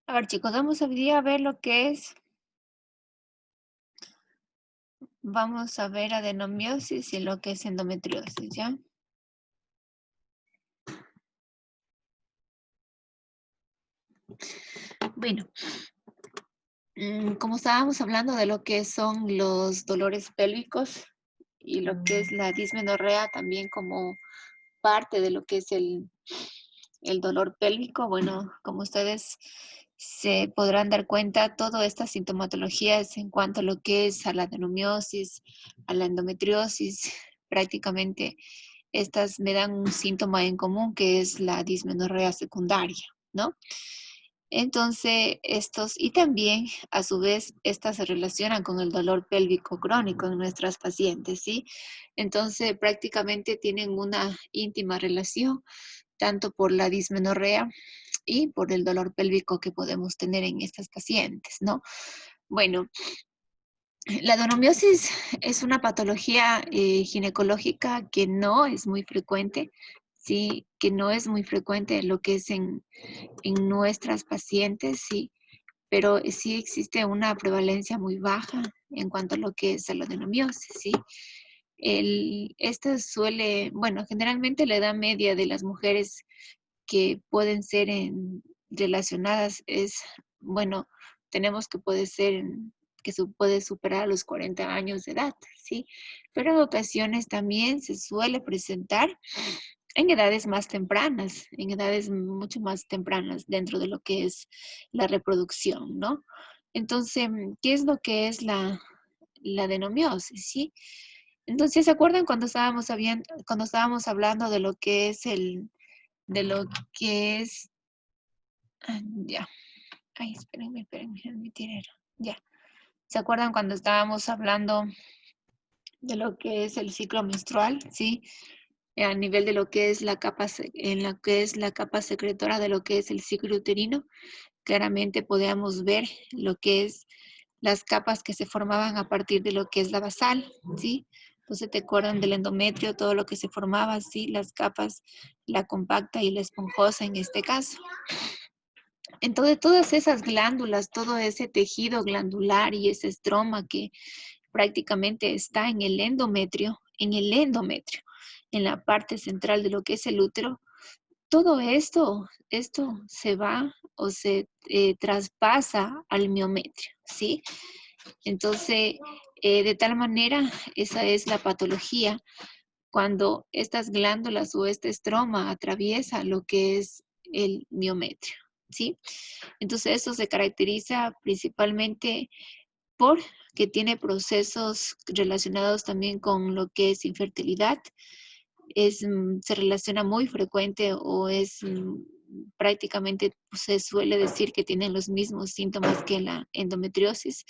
A ver, chicos, vamos hoy día a ver lo que es, vamos a ver adenomiosis y lo que es endometriosis, ¿ya? Bueno, como estábamos hablando de lo que son los dolores pélvicos y lo que es la dismenorrea también como parte de lo que es el dolor pélvico, bueno, como ustedes se podrán dar cuenta, todas estas sintomatologías en cuanto a lo que es a la adenomiosis, a la endometriosis, prácticamente estas me dan un síntoma en común que es la dismenorrea secundaria, ¿no? Entonces, y también a su vez, estas se relacionan con el dolor pélvico crónico en nuestras pacientes, ¿sí? Entonces, prácticamente tienen una íntima relación, tanto por la dismenorrea y por el dolor pélvico que podemos tener en estas pacientes, ¿no? Bueno, la adenomiosis es una patología ginecológica que no es muy frecuente, sí, que no es muy frecuente lo que es en nuestras pacientes, sí, pero sí existe una prevalencia muy baja en cuanto a lo que es la adenomiosis, sí. Esta suele, bueno, generalmente la edad media de las mujeres que pueden ser relacionadas es, bueno, tenemos que puede ser, puede superar los 40 años de edad, ¿sí? Pero en ocasiones también se suele presentar en edades más tempranas, en edades mucho más tempranas dentro de lo que es la reproducción, ¿no? Entonces, ¿qué es lo que es la adenomiosis, sí? Entonces, ¿se acuerdan cuando estábamos hablando de lo que es de lo que es, ya, ay, espérenme, mi tirero, ya. ¿Se acuerdan cuando estábamos hablando de lo que es el ciclo menstrual, sí? A nivel de lo que es en lo que es la capa secretora de lo que es el ciclo uterino, claramente podíamos ver lo que es las capas que se formaban a partir de lo que es la basal, ¿sí? Entonces te acuerdan del endometrio, todo lo que se formaba, ¿sí? Las capas, la compacta y la esponjosa en este caso. Entonces, todas esas glándulas, todo ese tejido glandular y ese estroma que prácticamente está en la parte central de lo que es el útero, todo esto se va o se traspasa al miometrio, ¿sí? Entonces, de tal manera, esa es la patología cuando estas glándulas o este estroma atraviesa lo que es el miometrio, ¿sí? Entonces, eso se caracteriza principalmente por que tiene procesos relacionados también con lo que es infertilidad, se relaciona muy frecuente o prácticamente se suele decir que tienen los mismos síntomas que la endometriosis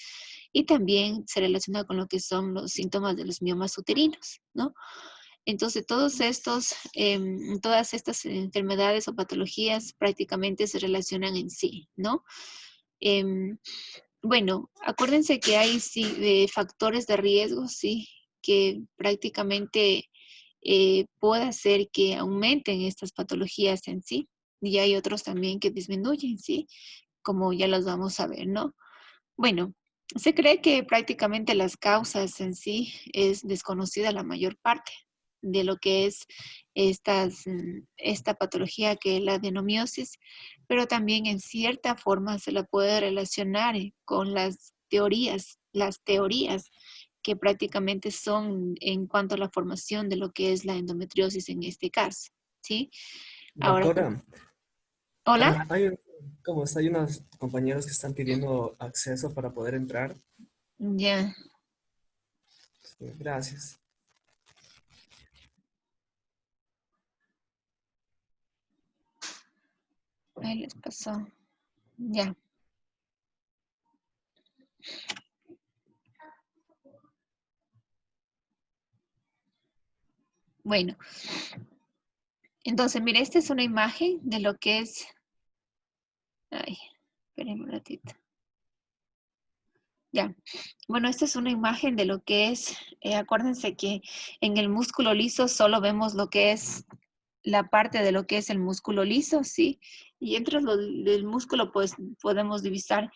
y también se relaciona con lo que son los síntomas de los miomas uterinos, ¿no? Entonces, todas estas enfermedades o patologías prácticamente se relacionan en sí, ¿no? Em, bueno, acuérdense que hay sí, factores de riesgo, sí, que prácticamente puede hacer que aumenten estas patologías en sí. Y hay otros también que disminuyen, sí, como ya los vamos a ver, ¿no? Bueno, se cree que prácticamente las causas en sí es desconocida la mayor parte de lo que es esta patología que es la adenomiosis, pero también en cierta forma se la puede relacionar con las teorías que prácticamente son en cuanto a la formación de lo que es la endometriosis en este caso, ¿sí? Ahora, Doctora, ¿hola? hay unos compañeros que están pidiendo acceso para poder entrar. Ya, Sí, gracias. ahí les pasó. Ya. Bueno, entonces, mire, esta es una imagen de lo que es. Ay, espérenme un ratito. Ya. Bueno, esta es una imagen de lo que es. Acuérdense que en el músculo liso solo vemos lo que es la parte de lo que es el músculo liso, ¿sí? Y entre el músculo, pues podemos divisar,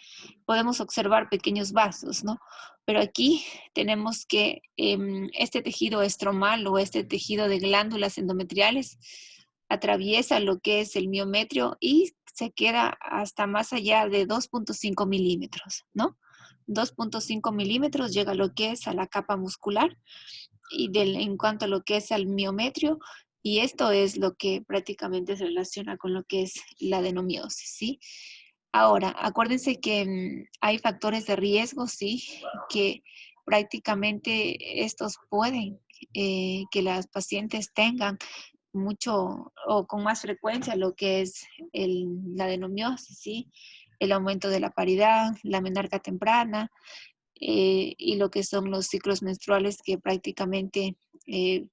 podemos observar pequeños vasos, ¿no? Pero aquí tenemos que este tejido estromal o este tejido de glándulas endometriales atraviesa lo que es el miometrio y se queda hasta más allá de 2.5 milímetros, ¿no? 2.5 milímetros llega a lo que es a la capa muscular y en cuanto a lo que es al miometrio, y esto es lo que prácticamente se relaciona con lo que es la adenomiosis, ¿sí? Ahora, acuérdense que hay factores de riesgo, ¿sí? Que prácticamente estos pueden que las pacientes tengan mucho o con más frecuencia lo que es la adenomiosis, ¿sí? El aumento de la paridad, la menarca temprana, y lo que son los ciclos menstruales que prácticamente eh,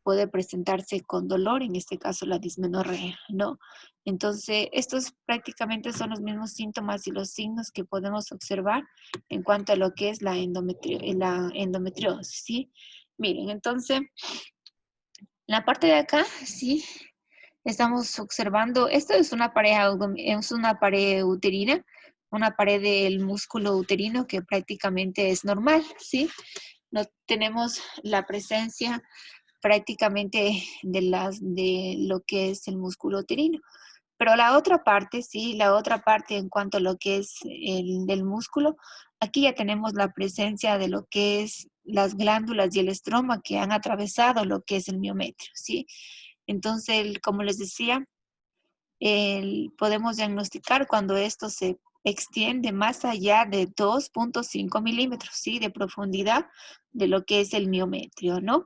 puede presentarse con dolor, en este caso la dismenorrea, ¿no? Entonces, estos prácticamente son los mismos síntomas y los signos que podemos observar en cuanto a lo que es la endometriosis, ¿sí? Miren, entonces, la parte de acá, sí, estamos observando, esto es una pared uterina, una pared del músculo uterino que prácticamente es normal, ¿sí? No tenemos la presencia prácticamente de lo que es el músculo uterino. Pero la otra parte, sí, la otra parte en cuanto a lo que es el del músculo, aquí ya tenemos la presencia de lo que es las glándulas y el estroma que han atravesado lo que es el miometrio, ¿sí? Entonces, como les decía, podemos diagnosticar cuando esto se extiende más allá de 2.5 milímetros, ¿sí? De profundidad de lo que es el miometrio, ¿no?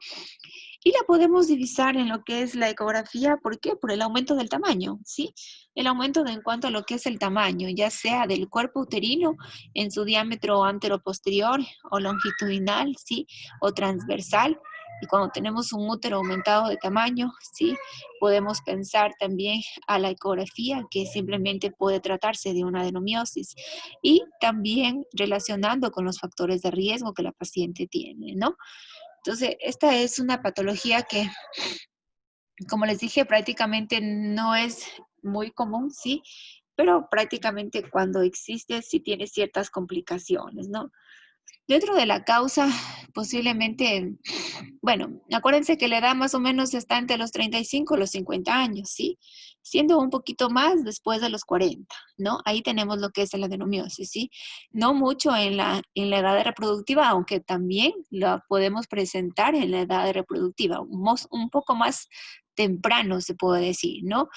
Y la podemos divisar en lo que es la ecografía, ¿por qué? Por el aumento del tamaño, ¿sí? El aumento en cuanto a lo que es el tamaño, ya sea del cuerpo uterino en su diámetro anteroposterior o longitudinal, ¿sí? O transversal. Y cuando tenemos un útero aumentado de tamaño, ¿sí? Podemos pensar también a la ecografía, que simplemente puede tratarse de una adenomiosis. Y también relacionando con los factores de riesgo que la paciente tiene, ¿no? Entonces, esta es una patología que, como les dije, prácticamente no es muy común, sí, pero prácticamente cuando existe sí tiene ciertas complicaciones, ¿no? Dentro de la causa, posiblemente, bueno, acuérdense que la edad más o menos está entre los 35 y los 50 años, ¿sí? Siendo un poquito más después de los 40, ¿no? Ahí tenemos lo que es la adenomiosis, ¿sí? No mucho en la edad reproductiva, aunque también la podemos presentar en la edad reproductiva, un poco más temprano se puede decir, ¿no?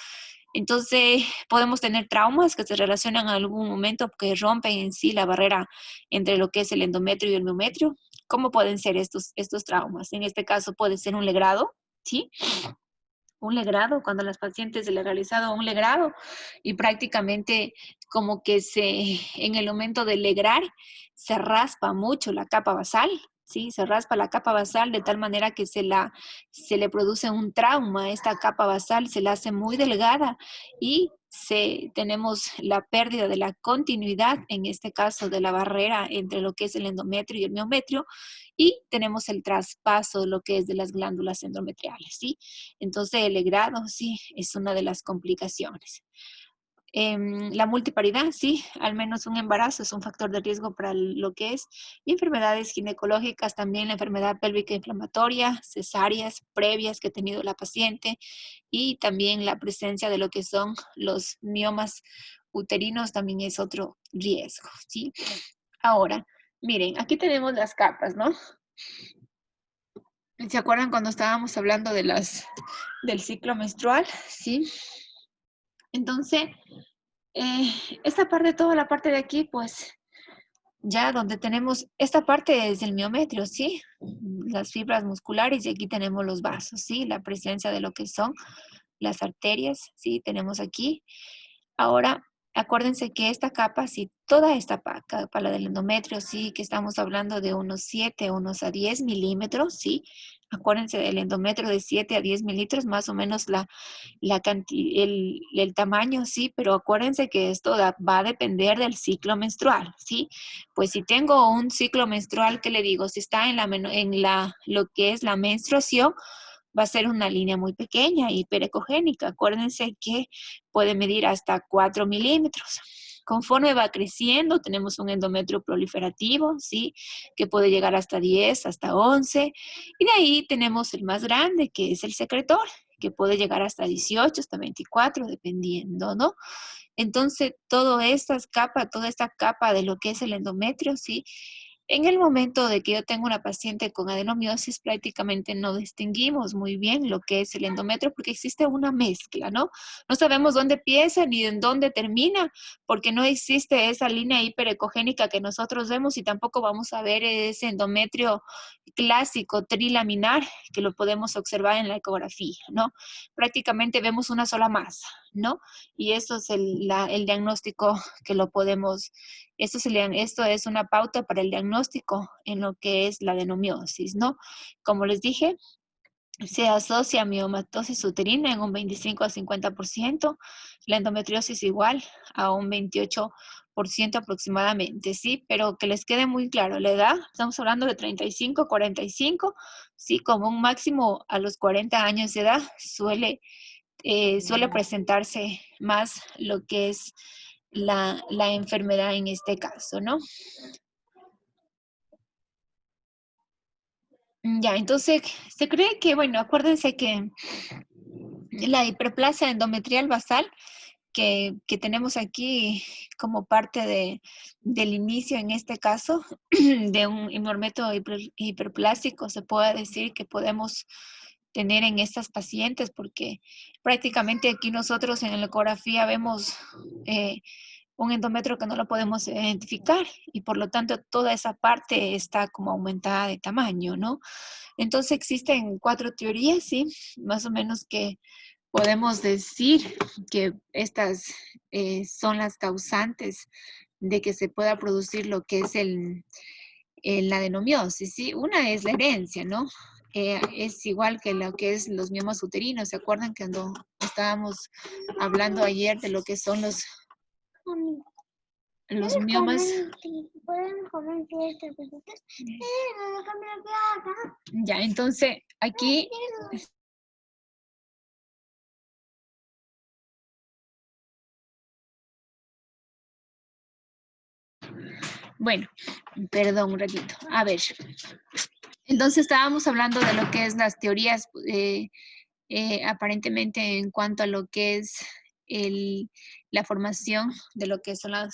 Entonces, podemos tener traumas que se relacionan a algún momento que rompen en sí la barrera entre lo que es el endometrio y el miometrio. ¿Cómo pueden ser estos traumas? En este caso puede ser un legrado, ¿sí? Un legrado, cuando a las pacientes se le ha realizado un legrado y prácticamente como que en el momento de legrar se raspa mucho la capa basal, ¿sí? Se raspa la capa basal de tal manera que se le produce un trauma, esta capa basal se la hace muy delgada y tenemos la pérdida de la continuidad, en este caso de la barrera entre lo que es el endometrio y el miometrio, y tenemos el traspaso de lo que es de las glándulas endometriales, ¿sí? Entonces, el legrado, sí, es una de las complicaciones. La multiparidad, sí, al menos un embarazo es un factor de riesgo para lo que es. Y enfermedades ginecológicas, también la enfermedad pélvica inflamatoria, cesáreas previas que ha tenido la paciente y también la presencia de lo que son los miomas uterinos también es otro riesgo, ¿sí? Ahora, miren, aquí tenemos las capas, ¿no? ¿Se acuerdan cuando estábamos hablando del ciclo menstrual? Sí. Entonces, eh, esta parte, toda la parte de aquí, pues ya donde tenemos, esta parte es el miometrio, ¿sí? Las fibras musculares y aquí tenemos los vasos, ¿sí? La presencia de lo que son las arterias, ¿sí? Tenemos aquí. Ahora, acuérdense que esta capa, sí, toda esta capa, la del endometrio, sí, que estamos hablando de unos 7, unos a 10 milímetros, sí. Acuérdense del endometrio de 7 a 10 mililitros, más o menos el tamaño, sí, pero acuérdense que esto va a depender del ciclo menstrual, sí. Pues si tengo un ciclo menstrual, ¿qué le digo? Si está lo que es la menstruación, va a ser una línea muy pequeña, hiperecogénica. Acuérdense que puede medir hasta 4 milímetros. Conforme va creciendo, tenemos un endometrio proliferativo, ¿sí? Que puede llegar hasta 10, hasta 11. Y de ahí tenemos el más grande, que es el secretor, que puede llegar hasta 18, hasta 24, dependiendo, ¿no? Entonces, toda esta capa de lo que es el endometrio, ¿sí? En el momento de que yo tengo una paciente con adenomiosis, prácticamente no distinguimos muy bien lo que es el endometrio porque existe una mezcla, ¿no? No sabemos dónde empieza ni en dónde termina porque no existe esa línea hiperecogénica que nosotros vemos y tampoco vamos a ver ese endometrio clásico trilaminar que lo podemos observar en la ecografía, ¿no? Prácticamente vemos una sola masa, ¿no? Y eso es el diagnóstico que lo podemos, esto es una pauta para el diagnóstico en lo que es la adenomiosis, ¿no? Como les dije, se asocia a miomatosis uterina en un 25 a 50%, la endometriosis igual a un 28% aproximadamente, ¿sí? Pero que les quede muy claro, la edad, estamos hablando de 35, 45, ¿sí? Como un máximo a los 40 años de edad suele presentarse más lo que es la enfermedad en este caso, ¿no? Ya, entonces se cree que, bueno, acuérdense que la hiperplasia endometrial basal que tenemos aquí como parte del inicio en este caso de un endometrio hiperplástico, se puede decir que podemos tener en estas pacientes porque prácticamente aquí nosotros en la ecografía vemos un endometrio que no lo podemos identificar y por lo tanto toda esa parte está como aumentada de tamaño, ¿no? Entonces existen 4 teorías, sí, más o menos que podemos decir que estas son las causantes de que se pueda producir lo que es la adenomiosis, ¿sí? Una es la herencia, ¿no? Es igual que lo que es los miomas uterinos. ¿Se acuerdan que cuando estábamos hablando ayer de lo que son los miomas? Ya, entonces aquí bueno, perdón un ratito. A ver, entonces estábamos hablando de lo que es las teorías, aparentemente en cuanto a lo que es la formación de lo que son la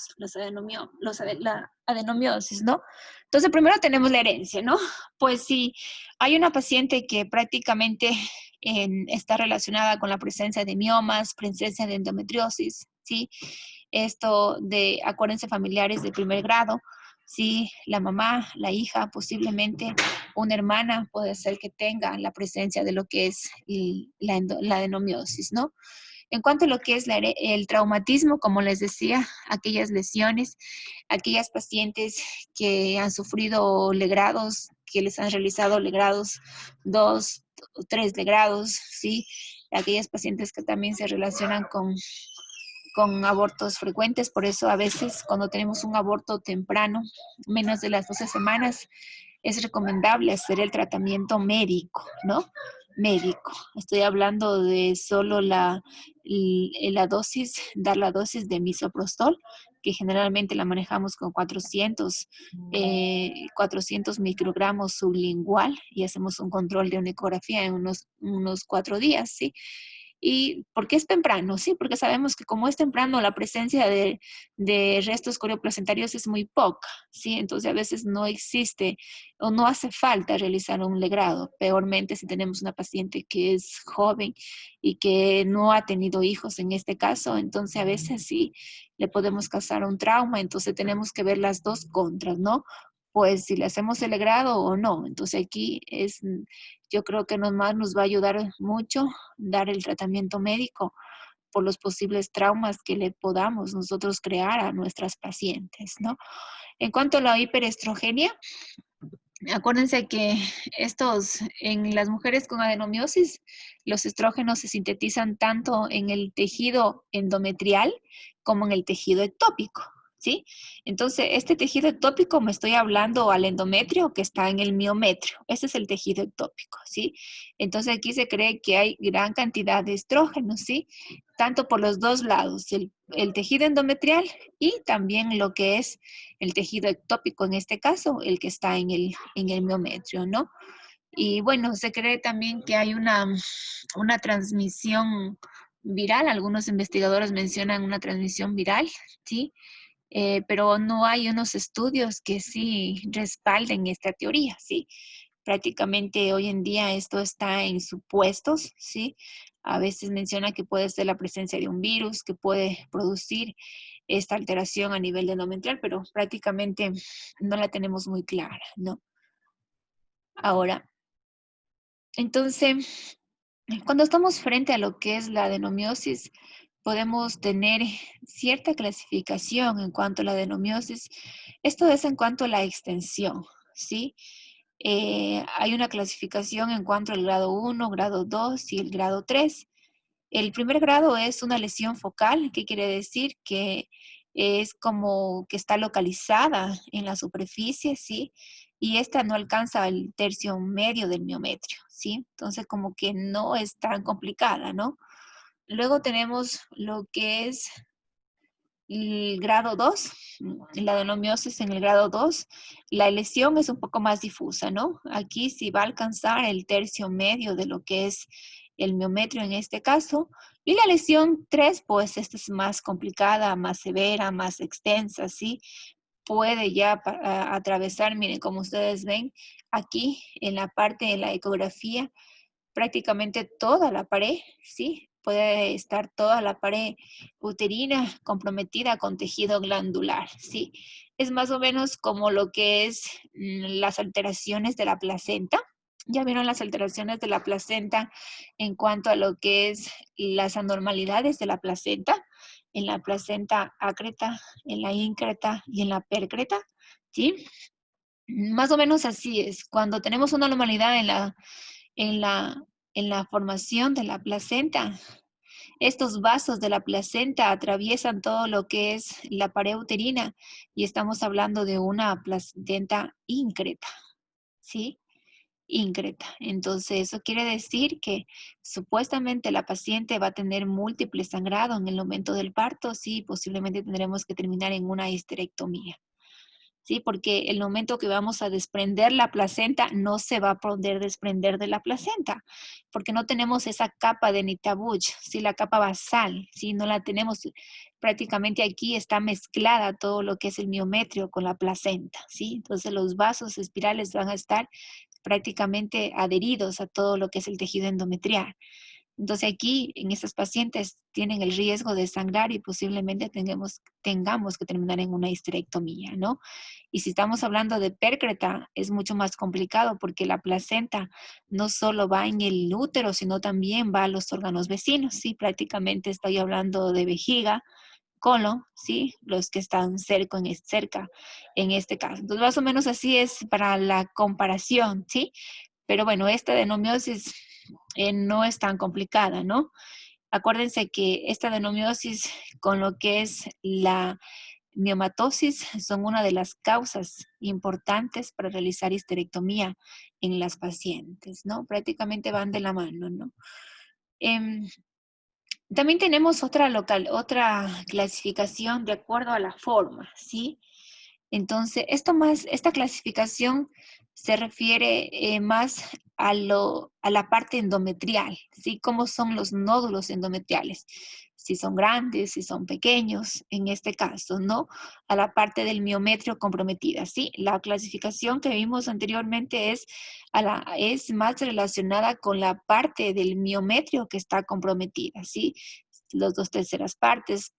adenomiosis, ¿no? Entonces primero tenemos la herencia, ¿no? Pues si hay una paciente que prácticamente está relacionada con la presencia de miomas, presencia de endometriosis, ¿sí? Esto de, acuérdense, familiares de primer grado, sí, la mamá, la hija, posiblemente una hermana puede ser que tenga la presencia de lo que es la adenomiosis, ¿no? En cuanto a lo que es el traumatismo, como les decía, aquellas lesiones, aquellas pacientes que han sufrido legrados, que les han realizado legrados 2 o 3 legrados, ¿sí? Aquellas pacientes que también se relacionan con abortos frecuentes, por eso a veces cuando tenemos un aborto temprano, menos de las 12 semanas, es recomendable hacer el tratamiento médico, ¿no? Médico. Estoy hablando de solo la dosis, dar la dosis de misoprostol, que generalmente la manejamos con 400 microgramos sublingual y hacemos un control de una ecografía en unos 4 días, ¿sí? ¿Y por qué es temprano? Sí, porque sabemos que como es temprano, la presencia de restos corioplacentarios es muy poca, ¿sí? Entonces a veces no existe o no hace falta realizar un legrado. Peormente si tenemos una paciente que es joven y que no ha tenido hijos en este caso, entonces a veces sí le podemos causar un trauma, entonces tenemos que ver las dos contras, ¿no? Pues si le hacemos el legrado o no. Entonces aquí yo creo que más nos va a ayudar mucho dar el tratamiento médico por los posibles traumas que le podamos nosotros crear a nuestras pacientes, ¿no? En cuanto a la hiperestrogenia, acuérdense que en las mujeres con adenomiosis, los estrógenos se sintetizan tanto en el tejido endometrial como en el tejido ectópico, ¿sí? Entonces, este tejido ectópico me estoy hablando al endometrio que está en el miometrio. Ese es el tejido ectópico, ¿sí? Entonces, aquí se cree que hay gran cantidad de estrógenos, ¿sí? Tanto por los dos lados, el tejido endometrial y también lo que es el tejido ectópico, en este caso, el que está en el miometrio, ¿no? Y bueno, se cree también que hay una transmisión viral. Algunos investigadores mencionan una transmisión viral, ¿sí? Pero no hay unos estudios que sí respalden esta teoría, ¿sí? Prácticamente hoy en día esto está en supuestos, ¿sí? A veces menciona que puede ser la presencia de un virus que puede producir esta alteración a nivel endometrial, pero prácticamente no la tenemos muy clara, ¿no? Ahora, entonces, cuando estamos frente a lo que es la adenomiosis, podemos tener cierta clasificación en cuanto a la adenomiosis. Esto es en cuanto a la extensión, ¿sí? Hay una clasificación en cuanto al grado 1, grado 2 y el grado 3. El primer grado es una lesión focal, que quiere decir que es como que está localizada en la superficie, ¿sí? Y esta no alcanza el tercio medio del miometrio, ¿sí? Entonces como que no es tan complicada, ¿no? Luego tenemos lo que es el grado 2, la adenomiosis en el grado 2, la lesión es un poco más difusa, ¿no? Aquí sí va a alcanzar el tercio medio de lo que es el miometrio en este caso. Y la lesión 3, pues esta es más complicada, más severa, más extensa, ¿sí? Puede ya atravesar, miren, como ustedes ven, aquí en la parte de la ecografía, prácticamente toda la pared, ¿sí? Puede estar toda la pared uterina comprometida con tejido glandular, ¿sí? Es más o menos como lo que es las alteraciones de la placenta. Ya vieron las alteraciones de la placenta en cuanto a lo que es las anormalidades de la placenta, en la placenta ácreta, en la íncreta y en la percreta, ¿sí? Más o menos así es. Cuando tenemos una anormalidad en la, en la formación de la placenta. Estos vasos de la placenta atraviesan todo lo que es la pared uterina y estamos hablando de una placenta íncreta, ¿sí? Íncreta. Entonces, eso quiere decir que supuestamente la paciente va a tener múltiple sangrado en el momento del parto, sí, posiblemente tendremos que terminar en una histerectomía. ¿Sí? Porque el momento que vamos a desprender la placenta, no se va a poder desprender de la placenta, porque no tenemos esa capa de Nitabuch, ¿sí? La capa basal, ¿sí? No la tenemos, prácticamente aquí está mezclada todo lo que es el miometrio con la placenta, ¿sí? Entonces los vasos espirales van a estar prácticamente adheridos a todo lo que es el tejido endometrial. Entonces aquí en estas pacientes tienen el riesgo de sangrar y posiblemente tengamos que terminar en una histerectomía, ¿no? Y si estamos hablando de pércreta, es mucho más complicado porque la placenta no solo va en el útero, sino también va a los órganos vecinos, ¿sí? Prácticamente estoy hablando de vejiga, colon, ¿sí? Los que están cerca en este caso. Entonces, más o menos así es para la comparación, ¿sí? Pero bueno, esta adenomiosis no es tan complicada, ¿no? Acuérdense que esta adenomiosis con lo que es la miomatosis son una de las causas importantes para realizar histerectomía en las pacientes, ¿no? Prácticamente van de la mano, ¿no? Em, También tenemos otra clasificación de acuerdo a la forma, ¿sí? Entonces, esta clasificación se refiere más a la parte endometrial, ¿sí? ¿Cómo son los nódulos endometriales? Si son grandes, si son pequeños, en este caso, ¿no? A la parte del miometrio comprometida, ¿sí? La clasificación que vimos anteriormente es más relacionada con la parte del miometrio que está comprometida, ¿sí? Los dos terceras partes,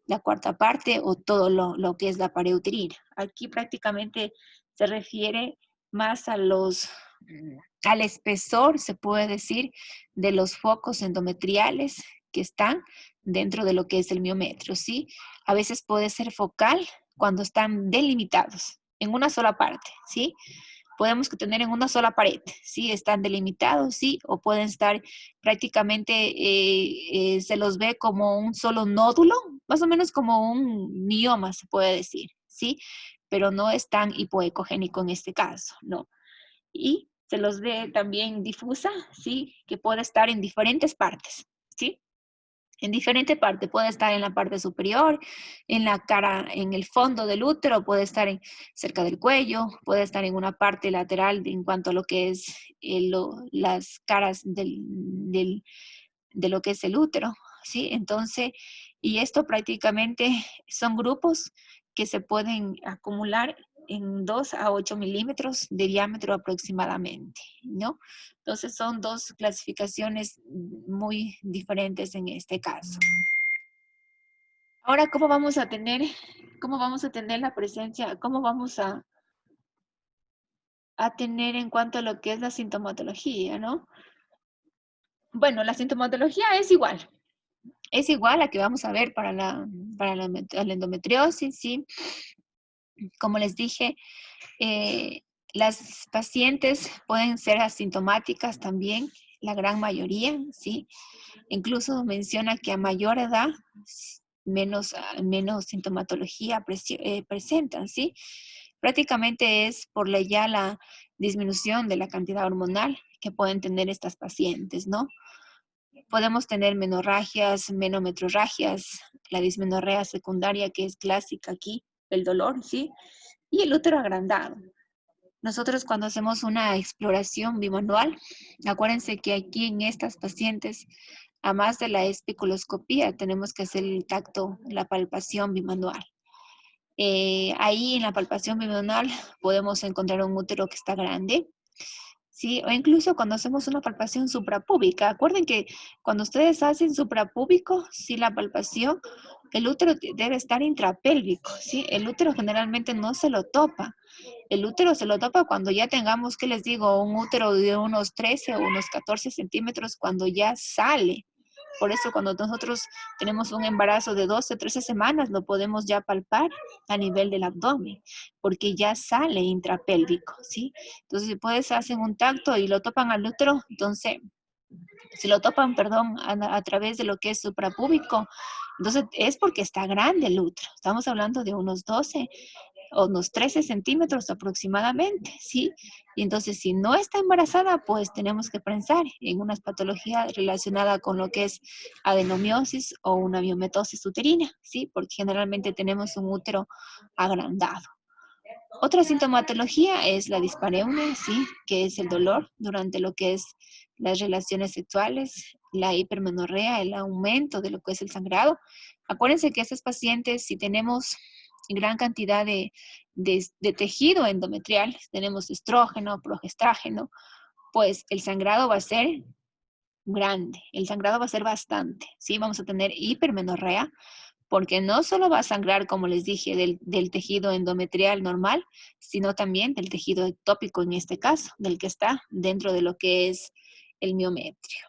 la cuarta parte o todo lo que es la pared uterina. Aquí prácticamente se refiere más al espesor, se puede decir, de los focos endometriales que están dentro de lo que es el miometrio, ¿sí? A veces puede ser focal cuando están delimitados en una sola parte, ¿sí? podemos tener en una sola pared, ¿sí? Están delimitados, ¿sí? O pueden estar prácticamente, se los ve como un solo nódulo, más o menos como un mioma, se puede decir, ¿sí? Pero no es tan hipoecogénico en este caso, ¿no? Y se los ve también difusa, ¿sí? Que puede estar en diferentes partes, ¿sí? En diferente parte, puede estar en la parte superior, en la cara, en el fondo del útero, puede estar cerca del cuello, puede estar en una parte lateral en cuanto a lo que es las caras de lo que es el útero, ¿sí? Entonces, y esto prácticamente son grupos que se pueden acumular en 2 a 8 milímetros de diámetro aproximadamente, ¿no? Entonces son dos clasificaciones muy diferentes en este caso. Ahora, cómo vamos a tener la presencia, cómo vamos a tener en cuanto a lo que es la sintomatología, ¿no? Bueno, la sintomatología es igual a que vamos a ver la endometriosis, ¿sí? Como les dije, las pacientes pueden ser asintomáticas también, la gran mayoría, ¿sí? Incluso menciona que a mayor edad, menos sintomatología presentan, ¿sí? Prácticamente es por ya la disminución de la cantidad hormonal que pueden tener estas pacientes, ¿no? Podemos tener menorragias, menometrorragias, la dismenorrea secundaria que es clásica aquí, el dolor, ¿sí? Y el útero agrandado. Nosotros cuando hacemos una exploración bimanual, acuérdense que aquí en estas pacientes, a más de la espiculoscopía, tenemos que hacer el tacto, la palpación bimanual. Ahí en la palpación bimanual podemos encontrar un útero que está grande, ¿sí? O incluso cuando hacemos una palpación suprapúbica. Acuerden que cuando ustedes hacen suprapúbico, sí, la palpación, el útero debe estar intrapélvico, ¿sí? El útero generalmente no se lo topa. El útero se lo topa cuando ya tengamos, ¿qué les digo? Un útero de unos 13 o unos 14 centímetros cuando ya sale. Por eso cuando nosotros tenemos un embarazo de 12, 13 semanas, lo podemos ya palpar a nivel del abdomen, porque ya sale intrapélvico, ¿sí? Entonces, si puedes, hacen un tacto y lo topan al útero, entonces, si lo topan, perdón, a través de lo que es suprapúbico, entonces es porque está grande el útero. Estamos hablando de unos 12 o unos 13 centímetros aproximadamente, ¿sí? Y entonces, si no está embarazada, pues tenemos que pensar en una patología relacionada con lo que es adenomiosis o una miometosis uterina, ¿sí? Porque generalmente tenemos un útero agrandado. Otra sintomatología es la dispareunia, ¿sí? Que es el dolor durante lo que es las relaciones sexuales, la hipermenorrea, el aumento de lo que es el sangrado. Acuérdense que estos pacientes, si tenemos gran cantidad de tejido endometrial, tenemos estrógeno, progestágeno, pues el sangrado va a ser grande, el sangrado va a ser bastante, ¿sí? Vamos a tener hipermenorrea, porque no solo va a sangrar, como les dije, del tejido endometrial normal, sino también del tejido ectópico en este caso, del que está dentro de lo que es el miometrio.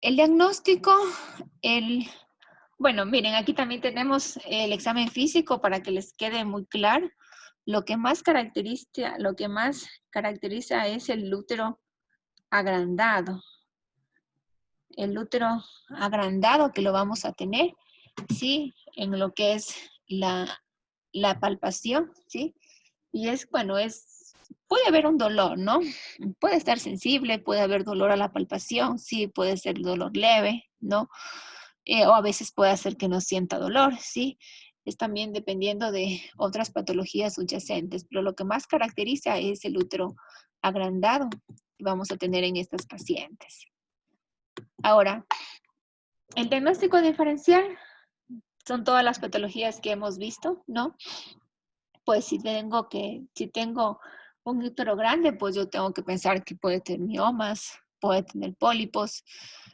El diagnóstico, bueno, miren, aquí también tenemos el examen físico para que les quede muy claro. Lo que más caracteriza es el útero agrandado. El útero agrandado que lo vamos a tener, ¿sí? En lo que es la palpación, ¿sí? Y bueno, puede haber un dolor, ¿no? Puede estar sensible, puede haber dolor a la palpación, sí, puede ser dolor leve, ¿no? O a veces puede hacer que no sienta dolor, ¿sí? Es también dependiendo de otras patologías subyacentes, pero lo que más caracteriza es el útero agrandado que vamos a tener en estas pacientes. Ahora, el diagnóstico diferencial son todas las patologías que hemos visto, ¿no? Pues si tengo un útero grande, pues yo tengo que pensar que puede tener miomas, puede tener pólipos,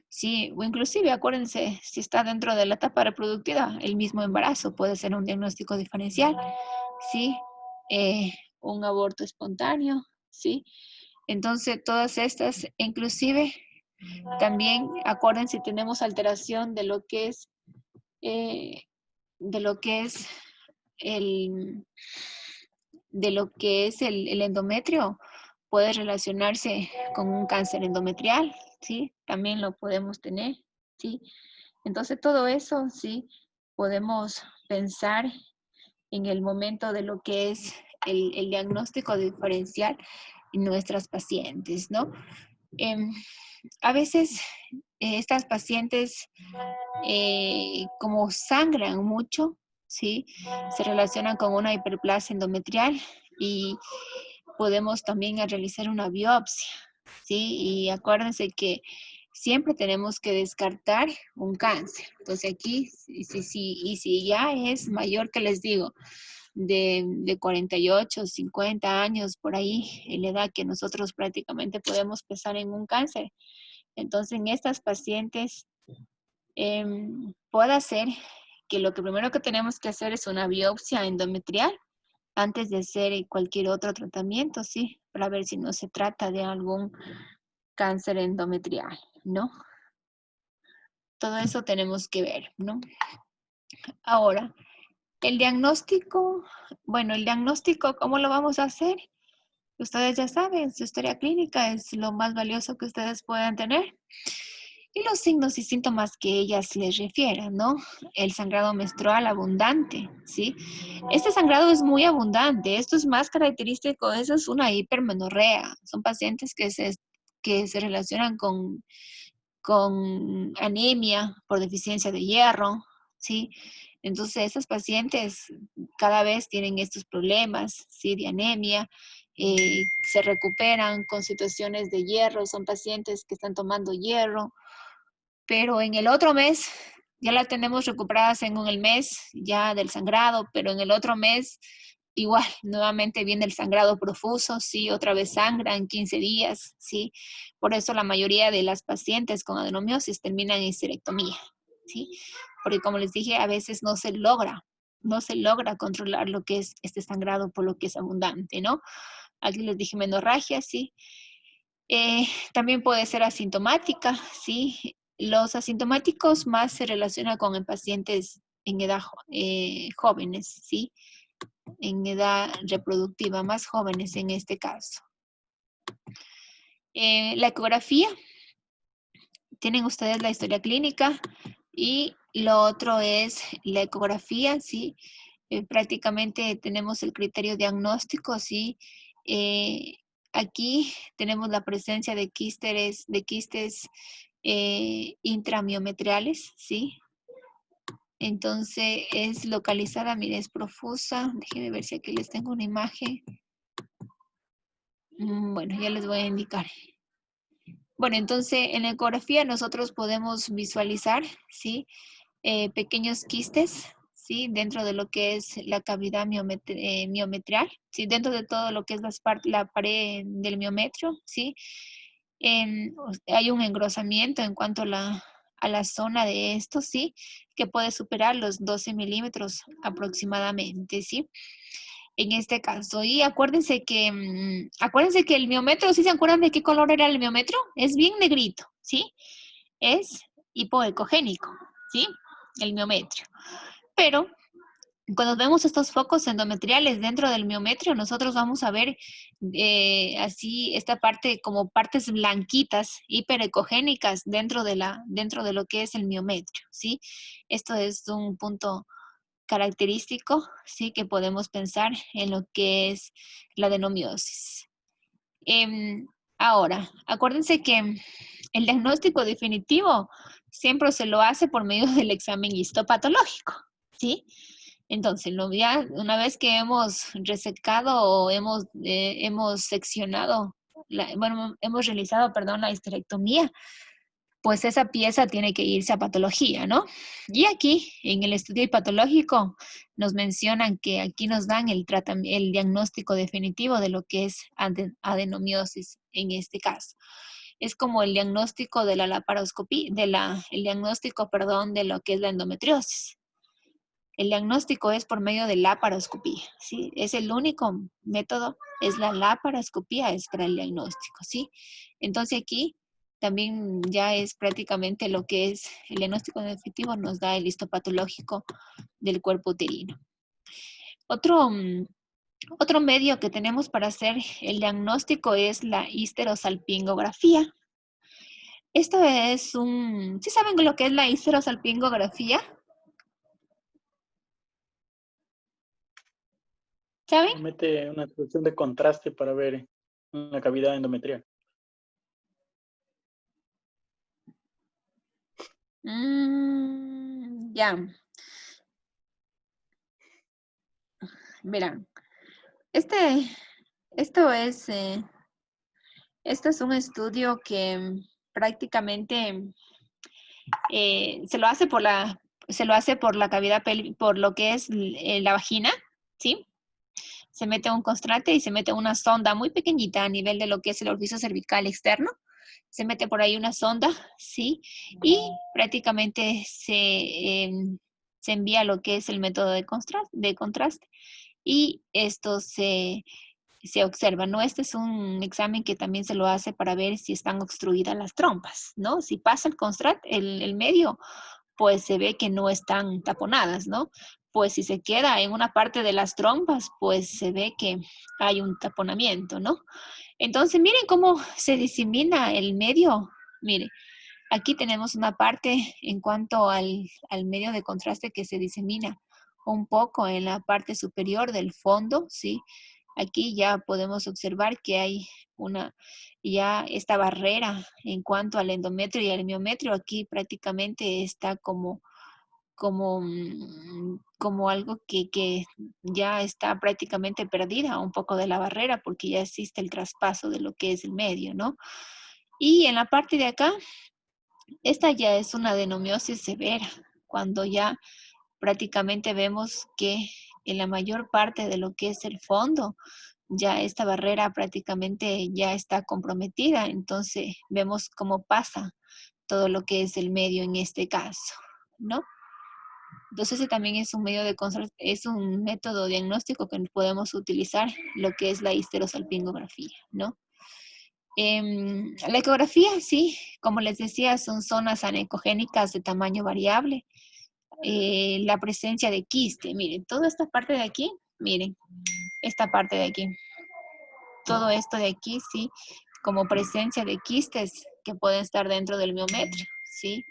sí, o inclusive, acuérdense, si está dentro de la etapa reproductiva, el mismo embarazo puede ser un diagnóstico diferencial, sí, un aborto espontáneo, sí. Entonces, todas estas, inclusive, también acuérdense si tenemos alteración eh, de lo que es el, de lo que es el endometrio puede relacionarse con un cáncer endometrial, ¿sí? También lo podemos tener, ¿sí? Entonces todo eso, sí, podemos pensar en el momento de lo que es el diagnóstico diferencial en nuestras pacientes, ¿no? Em, a veces estas pacientes, como sangran mucho, ¿sí? Se relacionan con una hiperplasia endometrial y podemos también realizar una biopsia, ¿sí? Y acuérdense que siempre tenemos que descartar un cáncer. Entonces aquí, y si ya es mayor que les digo, de 48, 50 años por ahí, en la edad que nosotros prácticamente podemos pensar en un cáncer. Entonces en estas pacientes puede ser que lo que primero que tenemos que hacer es una biopsia endometrial antes de hacer cualquier otro tratamiento, ¿sí? Para ver si no se trata de algún cáncer endometrial, ¿no? Todo eso tenemos que ver, ¿no? Ahora, el diagnóstico, bueno, el diagnóstico, ¿cómo lo vamos a hacer? Ustedes ya saben, su historia clínica es lo más valioso que ustedes puedan tener. Y los signos y síntomas que ellas les refieran, ¿no? El sangrado menstrual abundante, ¿sí? Este sangrado es muy abundante, esto es más característico, eso es una hipermenorrea. Son pacientes que se relacionan con anemia por deficiencia de hierro, ¿sí? Entonces, esas pacientes cada vez tienen estos problemas, ¿sí? De anemia, se recuperan con situaciones de hierro, son pacientes que están tomando hierro, pero en el otro mes ya la tenemos recuperadas en el mes ya del sangrado, pero en el otro mes igual, nuevamente viene el sangrado profuso, sí, otra vez sangra en 15 días, sí. Por eso la mayoría de las pacientes con adenomiosis terminan en histerectomía, sí. Porque como les dije, a veces no se logra controlar lo que es este sangrado por lo que es abundante, ¿no? Aquí les dije menorragia, sí. También puede ser asintomática, ¿sí? Los asintomáticos más se relacionan con en pacientes en edad jóvenes, ¿sí? En edad reproductiva, más jóvenes en este caso. La ecografía, tienen ustedes la historia clínica y lo otro es la ecografía, ¿sí? Prácticamente tenemos el criterio diagnóstico, ¿sí? Aquí tenemos la presencia de quistes intramiometriales, ¿sí? Entonces es localizada, mire, es profusa. Déjenme ver si aquí les tengo una imagen. Bueno, ya les voy a indicar. Bueno, entonces en la ecografía nosotros podemos visualizar, ¿sí? Pequeños quistes, ¿sí? Dentro de lo que es la cavidad miometrial, ¿sí? Dentro de todo lo que es la pared del miometrio, ¿sí? Hay un engrosamiento en cuanto a la zona de esto, ¿sí? Que puede superar los 12 milímetros aproximadamente, ¿sí? En este caso. Y acuérdense que el miometro, ¿sí se acuerdan de qué color era el miometro? Es bien negrito, ¿sí? Es hipoecogénico, ¿sí? El miometrio. Pero cuando vemos estos focos endometriales dentro del miometrio, nosotros vamos a ver así esta parte como partes blanquitas, hiperecogénicas dentro de lo que es el miometrio, ¿sí? Esto es un punto característico, sí, que podemos pensar en lo que es la adenomiosis. Ahora, acuérdense que el diagnóstico definitivo siempre se lo hace por medio del examen histopatológico, ¿sí? Entonces, ya una vez que hemos resecado o hemos seccionado, bueno, hemos realizado, perdón, la histerectomía, pues esa pieza tiene que irse a patología, ¿no? Y aquí, en el estudio patológico, nos mencionan que aquí nos dan el diagnóstico definitivo de lo que es adenomiosis en este caso. Es como el diagnóstico de la laparoscopía, el diagnóstico, perdón, de lo que es la endometriosis. El diagnóstico es por medio de laparoscopía, ¿sí? Es el único método, es la laparoscopía, es para el diagnóstico, ¿sí? Entonces aquí también ya es prácticamente lo que es el diagnóstico definitivo, nos da el histopatológico del cuerpo uterino. Otro Otro medio que tenemos para hacer el diagnóstico es la histerosalpingografía. Esto es un... ¿Sí saben lo que es la histerosalpingografía? ¿Saben? Mete una solución de contraste para ver una cavidad endometrial. Ya, verán. Esto es, esto es un estudio que prácticamente se lo hace por la cavidad por lo que es la vagina, ¿sí? Se mete un constrate y se mete una sonda muy pequeñita a nivel de lo que es el orificio cervical externo. Se mete por ahí una sonda, ¿sí? Y prácticamente se envía lo que es el método de contraste y esto se observa, ¿no? Este es un examen que también se lo hace para ver si están obstruidas las trompas, ¿no? Si pasa el medio, pues se ve que no están taponadas, ¿no? Pues si se queda en una parte de las trompas, pues se ve que hay un taponamiento, ¿no? Entonces, miren cómo se disemina el medio. Mire, aquí tenemos una parte en cuanto al medio de contraste que se disemina un poco en la parte superior del fondo, ¿sí? Aquí ya podemos observar que hay ya esta barrera en cuanto al endometrio y al miometrio. Aquí prácticamente está como algo que ya está prácticamente perdida un poco de la barrera porque ya existe el traspaso de lo que es el medio, ¿no? Y en la parte de acá, esta ya es una adenomiosis severa, cuando ya prácticamente vemos que en la mayor parte de lo que es el fondo, ya esta barrera prácticamente ya está comprometida, entonces vemos cómo pasa todo lo que es el medio en este caso, ¿no? Entonces ese también es un medio es un método diagnóstico que podemos utilizar, lo que es la histerosalpingografía, ¿no? La ecografía, sí, como les decía, son zonas anecogénicas de tamaño variable. La presencia de quiste, miren, toda esta parte de aquí, miren, esta parte de aquí, todo esto de aquí, sí, como presencia de quistes que pueden estar dentro del miometrio, sí.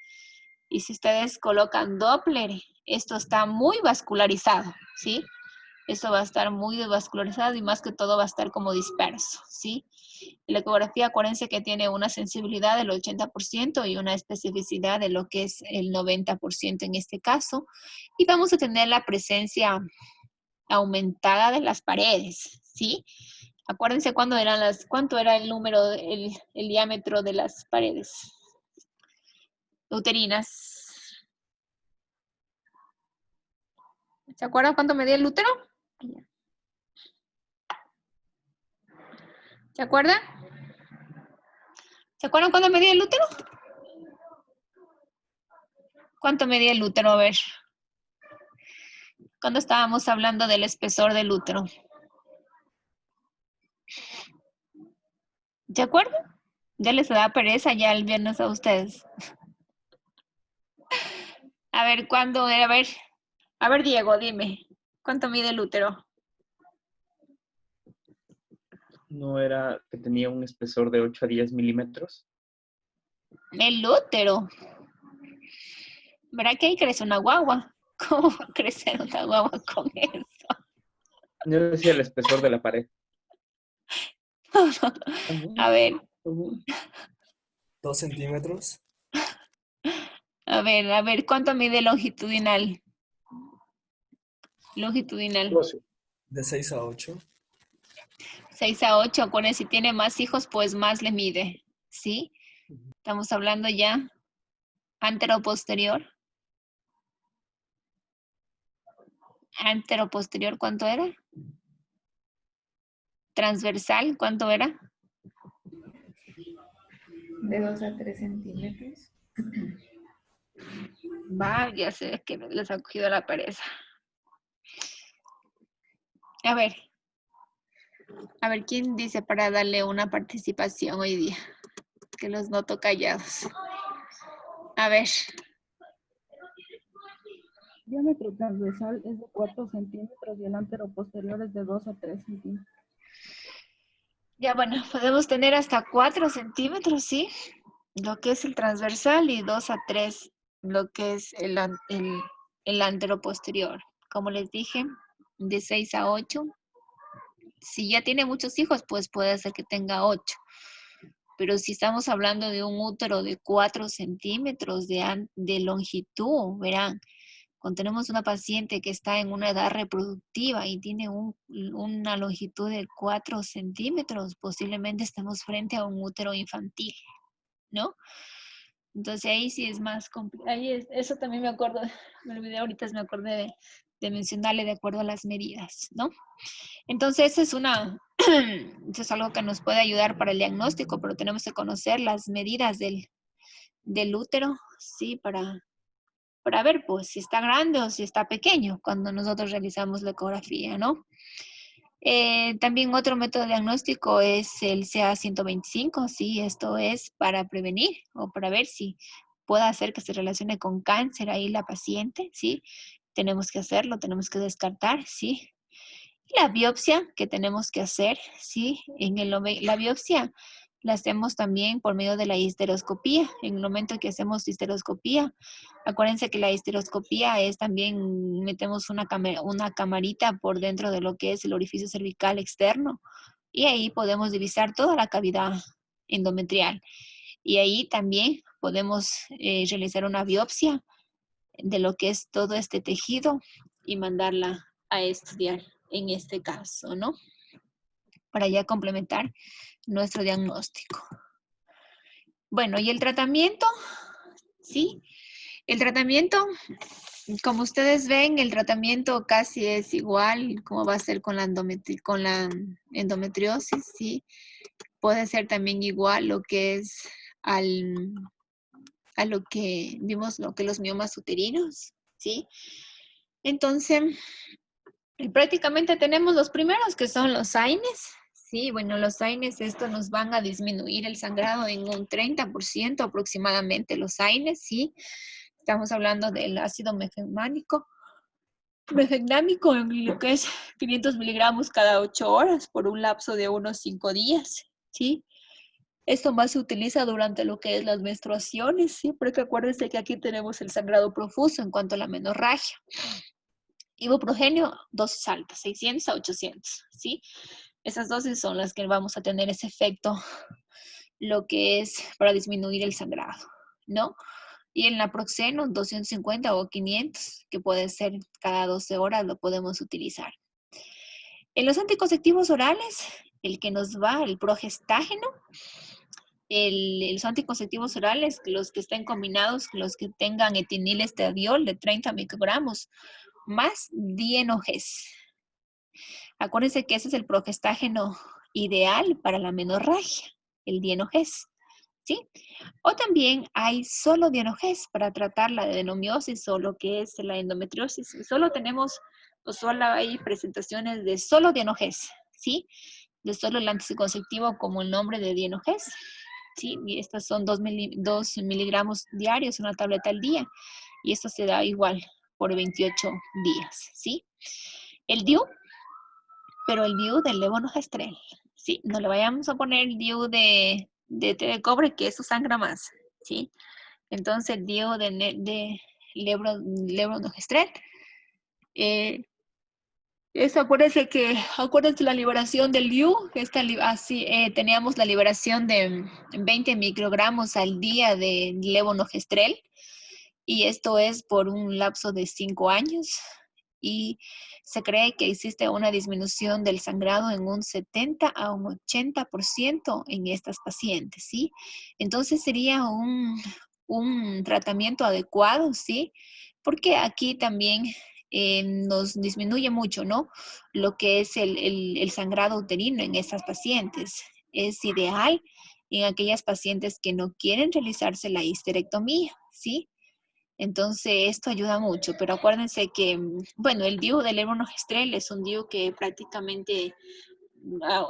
Y si ustedes colocan Doppler, esto está muy vascularizado, ¿sí? Esto va a estar muy vascularizado y más que todo va a estar como disperso, ¿sí? La ecografía, acuérdense que tiene una sensibilidad del 80% y una especificidad de lo que es el 90% en este caso. Y vamos a tener la presencia aumentada de las paredes, ¿sí? Acuérdense cuánto era el número, el diámetro de las paredes uterinas. ¿Se acuerdan cuánto medía el útero? ¿Se acuerdan? ¿Se acuerdan cuánto medía el útero? ¿Cuánto medía el útero? A ver. Cuando estábamos hablando del espesor del útero. ¿Se acuerdan? Ya les da pereza ya el viernes a ustedes. A ver, ¿cuándo era? A ver, Diego, dime. ¿Cuánto mide el útero? ¿No era que tenía un espesor de 8 a 10 milímetros? El útero. ¿Verdad que ahí crece una guagua? ¿Cómo va a crecer una guagua con eso? Yo decía el espesor de la pared. A ver, 2 centímetros. a ver, ¿cuánto mide longitudinal? Longitudinal. 12. De 6 a 8. 6 a 8, acuérdense, si tiene más hijos, pues más le mide, ¿sí? Estamos hablando ya antero-posterior. Antero-posterior, ¿cuánto era? Transversal, ¿cuánto era? De 2 a 3 centímetros. Vaya, sé que les ha cogido la pereza. A ver, ¿quién dice para darle una participación hoy día? Que los noto callados. A ver. diámetro transversal es de 4 centímetros y el antero posterior es de 2 a 3 centímetros. Ya, bueno, podemos tener hasta 4 centímetros, ¿sí? Lo que es el transversal y 2 a 3 lo que es el anteroposterior. Como les dije, de 6 a 8. Si ya tiene muchos hijos, pues puede ser que tenga 8. Pero si estamos hablando de un útero de 4 centímetros de longitud, verán, cuando tenemos una paciente que está en una edad reproductiva y tiene una longitud de 4 centímetros, posiblemente estamos frente a un útero infantil, ¿no? Entonces ahí sí es más complicado. Eso también me acuerdo, me olvidé ahorita, me acordé de mencionarle de acuerdo a las medidas, ¿no? Entonces eso es algo que nos puede ayudar para el diagnóstico, pero tenemos que conocer las medidas del útero, ¿sí? Para ver, pues, si está grande o si está pequeño cuando nosotros realizamos la ecografía, ¿no? También otro método diagnóstico es el CA-125, ¿sí? Esto es para prevenir o para ver si puede hacer que se relacione con cáncer ahí la paciente, ¿sí? Tenemos que hacerlo, tenemos que descartar, ¿sí? La biopsia que tenemos que hacer, ¿sí? La biopsia la hacemos también por medio de la histeroscopía. En el momento que hacemos histeroscopía, acuérdense que la histeroscopía es también, metemos una camarita por dentro de lo que es el orificio cervical externo y ahí podemos divisar toda la cavidad endometrial. Y ahí también podemos realizar una biopsia de lo que es todo este tejido y mandarla a estudiar en este caso, ¿no? Para ya complementar nuestro diagnóstico. Bueno, ¿y el tratamiento? Sí, el tratamiento, como ustedes ven, el tratamiento casi es igual como va a ser con la endometriosis, ¿sí? Puede ser también igual lo que es a lo que vimos, lo que los miomas uterinos, ¿sí? Entonces, prácticamente tenemos los primeros que son los AINES. Sí, bueno, los AINES, esto nos van a disminuir el sangrado en un 30% aproximadamente los AINES, sí. Estamos hablando del ácido mefenmámico en lo que es 500 miligramos cada 8 horas por un lapso de unos 5 días, ¿sí? Esto más se utiliza durante lo que es las menstruaciones, ¿sí? Porque acuérdense que aquí tenemos el sangrado profuso en cuanto a la menorragia. Ibuprofenio, dosis altas, 600 a 800, ¿sí? Esas dosis son las que vamos a tener ese efecto, lo que es para disminuir el sangrado, ¿no? Y el naproxeno, 250 o 500, que puede ser cada 12 horas, lo podemos utilizar. En los anticonceptivos orales, el que nos va, el progestágeno, los anticonceptivos orales, los que estén combinados, los que tengan etilenilestradiol de 30 microgramos, más dienogés. Acuérdense que ese es el progestágeno ideal para la menorragia, el dienogés, ¿sí? O también hay solo dienogés para tratar la adenomiosis o lo que es la endometriosis. Solo hay presentaciones de solo dienogés, ¿sí? De solo el anticonceptivo como el nombre de dienogés, ¿sí? Y estas son 2 miligramos diarios, una tableta al día. Y esto se da igual por 28 días, ¿sí? El DIU, pero el DIU del levonorgestrel, ¿sí? No le vayamos a poner el DIU de té de cobre, que eso sangra más, ¿sí? Entonces el DIU de levonorgestrel, acuérdense la liberación del DIU, teníamos la liberación de 20 microgramos al día de levonorgestrel, y esto es por un lapso de 5 años, y se cree que existe una disminución del sangrado en un 70 a un 80% en estas pacientes, ¿sí? Entonces sería un tratamiento adecuado, ¿sí? Porque aquí también nos disminuye mucho, ¿no? Lo que es el sangrado uterino en estas pacientes. Es ideal en aquellas pacientes que no quieren realizarse la histerectomía, ¿sí? Entonces, esto ayuda mucho, pero acuérdense que, bueno, el DIU del levonorgestrel es un DIU que prácticamente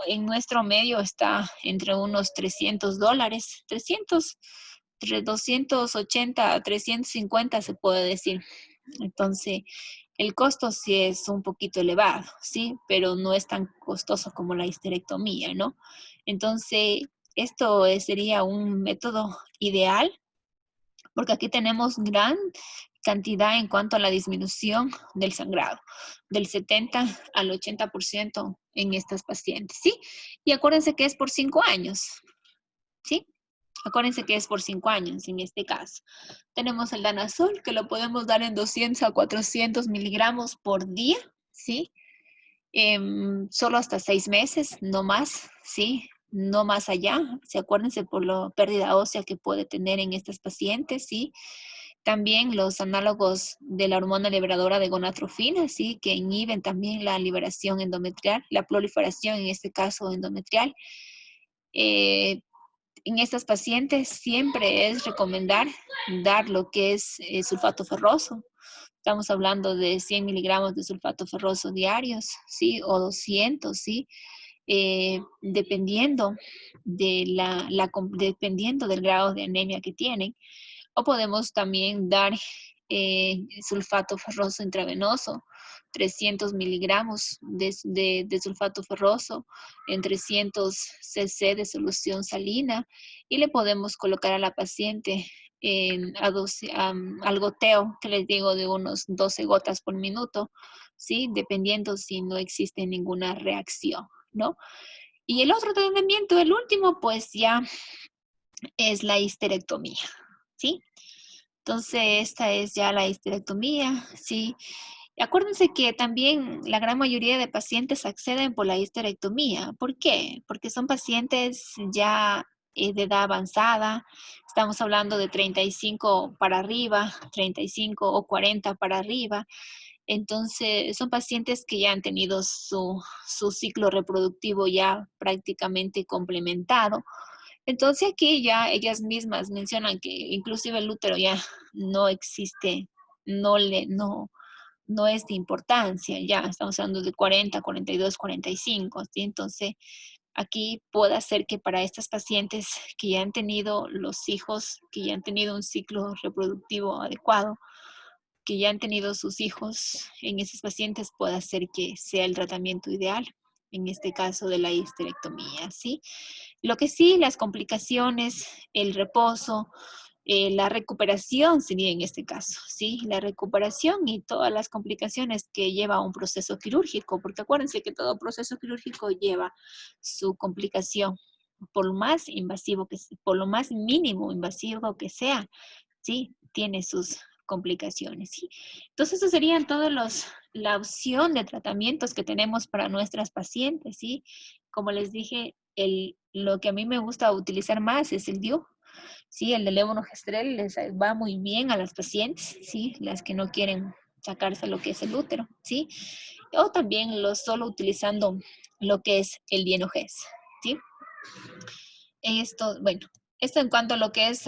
en nuestro medio está entre unos $300, 280 a 350 se puede decir, Entonces, el costo sí es un poquito elevado, ¿sí? Pero no es tan costoso como la histerectomía, ¿no? Entonces, esto sería un método ideal porque aquí tenemos gran cantidad en cuanto a la disminución del sangrado, del 70 al 80% en estas pacientes, ¿sí? Y acuérdense que es por 5 años, ¿sí? Acuérdense que es por 5 años en este caso. Tenemos el danazol, que lo podemos dar en 200 a 400 miligramos por día, ¿sí? Solo hasta 6 meses, no más, ¿sí? No más allá. ¿Se acuérdense por la pérdida ósea que puede tener en estas pacientes, ¿sí? También los análogos de la hormona liberadora de gonatrofina, ¿sí? Que inhiben también la liberación endometrial, la proliferación, en este caso endometrial. En estas pacientes siempre es recomendar dar lo que es sulfato ferroso. Estamos hablando de 100 miligramos de sulfato ferroso diarios, ¿sí? O 200, ¿sí? Dependiendo, dependiendo del grado de anemia que tienen. O podemos también dar sulfato ferroso intravenoso, 300 miligramos de sulfato ferroso en 300 cc de solución salina y le podemos colocar a la paciente al goteo, que les digo, de unos 12 gotas por minuto, ¿sí? Dependiendo si no existe ninguna reacción, ¿no? Y el otro tratamiento, el último, pues ya es la histerectomía, ¿sí? Entonces, esta es ya la histerectomía, ¿sí? Y acuérdense que también la gran mayoría de pacientes acceden por la histerectomía. ¿Por qué? Porque son pacientes ya de edad avanzada. Estamos hablando de 35 para arriba, 35 o 40 para arriba. Entonces, son pacientes que ya han tenido su ciclo reproductivo ya prácticamente complementado. Entonces aquí ya ellas mismas mencionan que inclusive el útero ya no existe, no es de importancia, ya estamos hablando de 40, 42, 45, ¿sí? Entonces aquí puede ser que para estas pacientes que ya han tenido los hijos, que ya han tenido un ciclo reproductivo adecuado, que ya han tenido sus hijos, en esos pacientes puede ser que sea el tratamiento ideal, en este caso de la histerectomía, ¿sí? Lo que sí, las complicaciones, el reposo, la recuperación sería en este caso, ¿sí? La recuperación y todas las complicaciones que lleva un proceso quirúrgico, porque acuérdense que todo proceso quirúrgico lleva su complicación, por lo más invasivo por lo más mínimo invasivo que sea, ¿sí? Tiene sus complicaciones, ¿sí? Entonces, eso serían la opción de tratamientos que tenemos para nuestras pacientes, ¿sí? Como les dije, lo que a mí me gusta utilizar más es el DIU, ¿sí? El de levonorgestrel les va muy bien a las pacientes, ¿sí? Las que no quieren sacarse lo que es el útero, ¿sí? O también solo utilizando lo que es el dienogés, ¿sí? Bueno, esto en cuanto a lo que es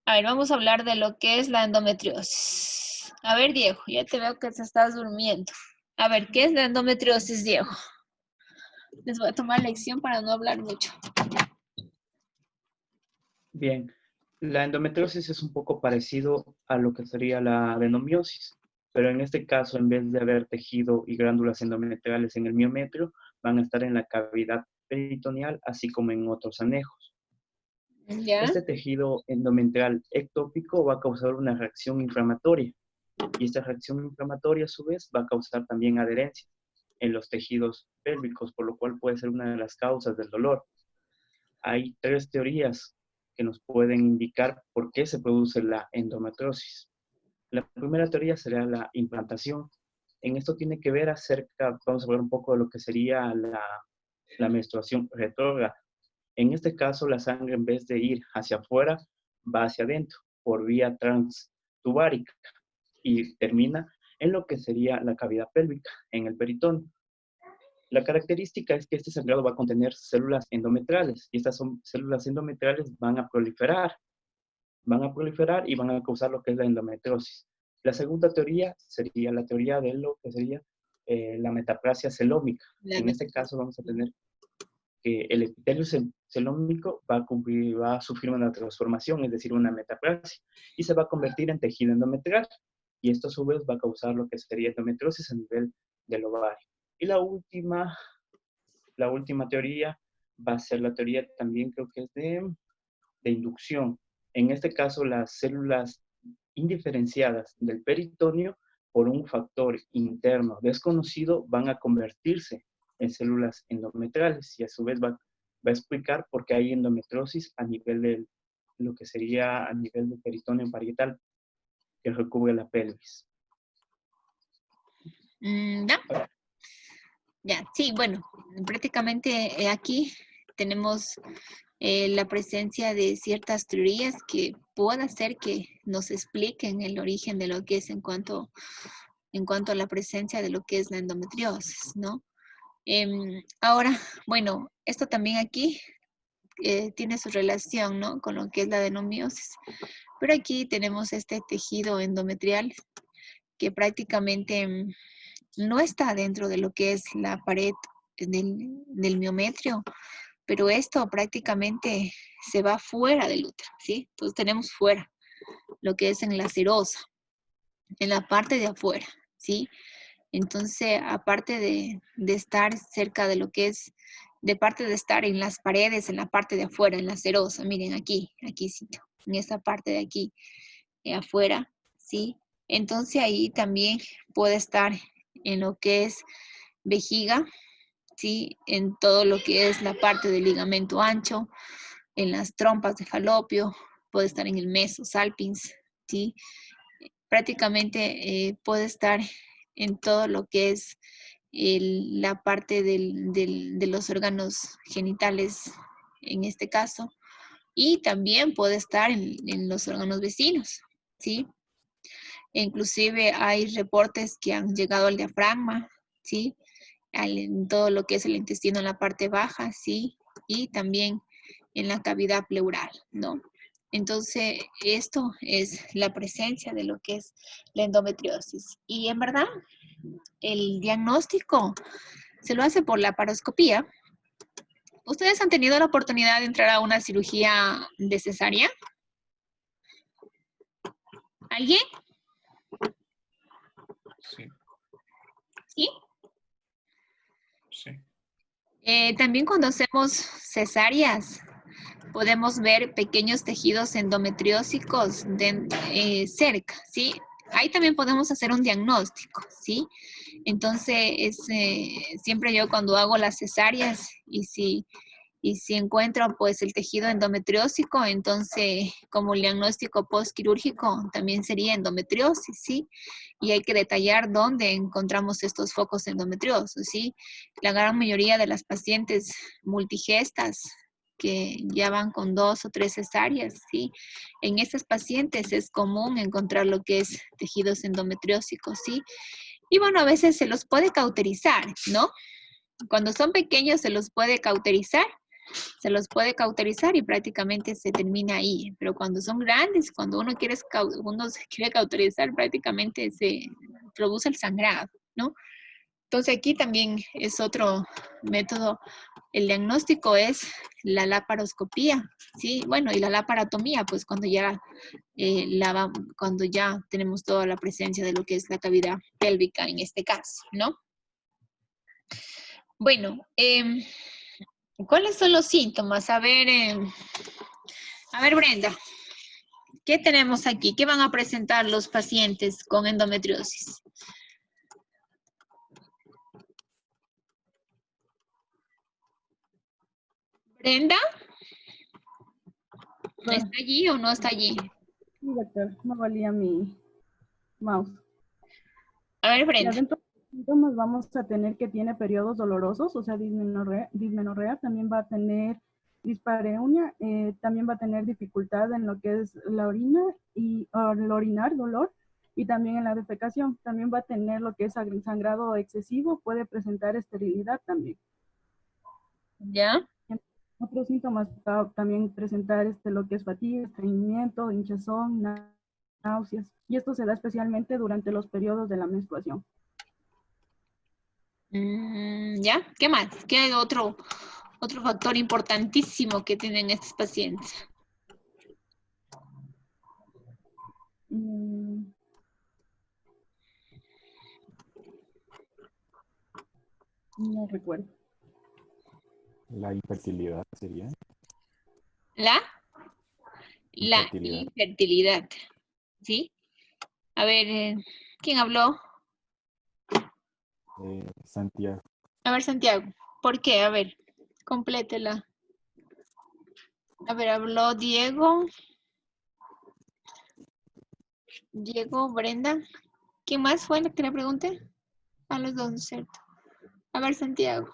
a ver, vamos a hablar de lo que es la endometriosis. A ver, Diego, ya te veo que te estás durmiendo. A ver, ¿qué es la endometriosis, Diego? Les voy a tomar lección para no hablar mucho. Bien, la endometriosis es un poco parecido a lo que sería la adenomiosis, pero en este caso, en vez de haber tejido y glándulas endometriales en el miometrio, van a estar en la cavidad peritoneal, así como en otros anejos. ¿Ya? Este tejido endometrial ectópico va a causar una reacción inflamatoria, y esta reacción inflamatoria a su vez va a causar también adherencia en los tejidos pélvicos, por lo cual puede ser una de las causas del dolor. Hay 3 teorías que nos pueden indicar por qué se produce la endometriosis. La primera teoría sería la implantación. En esto tiene que ver vamos a hablar un poco de lo que sería la menstruación retrógrada. En este caso, la sangre en vez de ir hacia afuera, va hacia adentro por vía transtubárica y termina en lo que sería la cavidad pélvica, en el peritón. La característica es que este sangrado va a contener células endometriales y estas células endometriales van a proliferar y van a causar lo que es la endometriosis. La segunda teoría sería la teoría de lo que sería la metaplasia celómica. En este caso vamos a tener que el epitelio celómico va a sufrir una transformación, es decir, una metaplasia, y se va a convertir en tejido endometrial. Y esto a su vez va a causar lo que sería endometriosis a nivel del ovario. Y la última teoría va a ser la teoría también, creo que es de inducción. En este caso, las células indiferenciadas del peritoneo, por un factor interno desconocido, van a convertirse en células endometriales, y a su vez va a explicar por qué hay endometriosis a nivel de lo que sería a nivel del peritoneo parietal, que recubre la pelvis. ¿Ya? Ya, sí, bueno, prácticamente aquí tenemos la presencia de ciertas teorías que puede hacer que nos expliquen el origen de lo que es en cuanto a la presencia de lo que es la endometriosis, ¿no? Ahora, bueno, esto también aquí tiene su relación, ¿no? Con lo que es la adenomiosis. Pero aquí tenemos este tejido endometrial que prácticamente no está dentro de lo que es la pared del miometrio, pero esto prácticamente se va fuera del útero, ¿sí? Entonces tenemos fuera lo que es en la serosa, en la parte de afuera, ¿sí? Entonces, aparte de estar cerca de lo que es, de parte de estar en las paredes, en la parte de afuera, en la serosa, miren aquí sí, en esta parte de aquí, afuera, ¿sí? Entonces ahí también puede estar en lo que es vejiga, ¿sí? En todo lo que es la parte del ligamento ancho, en las trompas de falopio, puede estar en el mesosalpinx, ¿sí? Prácticamente puede estar en todo lo que es la parte de los órganos genitales, en este caso, y también puede estar en los órganos vecinos, ¿sí? Inclusive hay reportes que han llegado al diafragma, ¿sí? En todo lo que es el intestino en la parte baja, ¿sí? Y también en la cavidad pleural, ¿no? Entonces, esto es la presencia de lo que es la endometriosis. Y en verdad, el diagnóstico se lo hace por la laparoscopía. ¿Ustedes han tenido la oportunidad de entrar a una cirugía de cesárea? ¿Alguien? Sí, ¿Sí? sí. También cuando hacemos cesáreas, podemos ver pequeños tejidos endometriósicos cerca, ¿sí? Ahí también podemos hacer un diagnóstico, ¿sí? Entonces, siempre yo cuando hago las cesáreas y si encuentro pues el tejido endometriósico, entonces como el diagnóstico postquirúrgico también sería endometriosis, ¿sí? Y hay que detallar dónde encontramos estos focos endometriosos, ¿sí? La gran mayoría de las pacientes multigestas que ya van con 2 o 3 cesáreas, ¿sí? En estas pacientes es común encontrar lo que es tejidos endometriósicos, ¿sí? Y bueno, a veces se los puede cauterizar, ¿no? Cuando son pequeños se los puede cauterizar y prácticamente se termina ahí. Pero cuando son grandes, cuando uno se quiere cauterizar, prácticamente se produce el sangrado, ¿no? Entonces aquí también es otro método. El diagnóstico es la laparoscopía, ¿sí? Bueno, y la laparotomía, pues cuando ya tenemos toda la presencia de lo que es la cavidad pélvica en este caso, ¿no? Bueno, ¿cuáles son los síntomas? A ver, Brenda, ¿qué tenemos aquí? ¿Qué van a presentar los pacientes con endometriosis? ¿Brenda? ¿Está allí o no está allí? Sí, doctor, no valía mi mouse. A ver, Ya Brenda. dentro de los síntomas vamos a tener que tiene periodos dolorosos, o sea, dismenorrea, también va a tener dispareunia, también va a tener dificultad en lo que es la orina y al orinar, dolor, y también en la defecación. También va a tener lo que es sangrado excesivo, puede presentar esterilidad también. ¿Ya? Otros síntomas va a también presentar lo que es fatiga, estreñimiento, hinchazón, náuseas, y esto se da especialmente durante los periodos de la menstruación. ¿Ya? ¿Qué más? ¿Qué otro Otro factor importantísimo que tienen estos pacientes. No recuerdo. La infertilidad sería. La Infertilidad. infertilidad. ¿Sí? A ver, ¿quién habló? Santiago. A ver, Santiago. ¿Por qué? A ver, complétela. A ver, habló Diego. Diego, Brenda. ¿Quién más fue la que le pregunté? A los dos, ¿cierto? A ver, Santiago.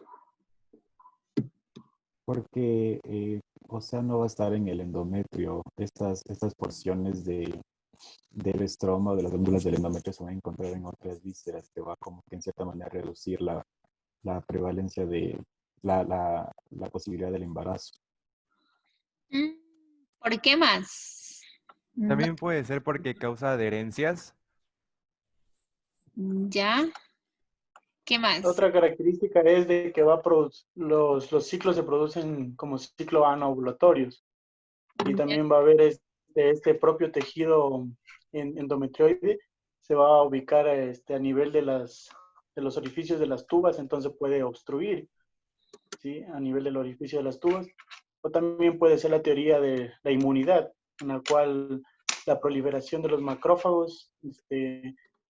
Porque, o sea, no va a estar en el endometrio. Estas porciones del estroma o de las glándulas del endometrio se van a encontrar en otras vísceras, que va como que en cierta manera a reducir la prevalencia de la posibilidad del embarazo. ¿Por qué más? También puede ser porque causa adherencias. ¿Ya? ¿Qué más? Otra característica es de que los ciclos se producen como ciclo anovulatorios. Y también va a haber este propio tejido endometrioide, se va a ubicar a nivel de los orificios de las tubas, entonces puede obstruir, ¿sí? A nivel del orificio de las tubas. O también puede ser la teoría de la inmunidad, en la cual la proliferación de los macrófagos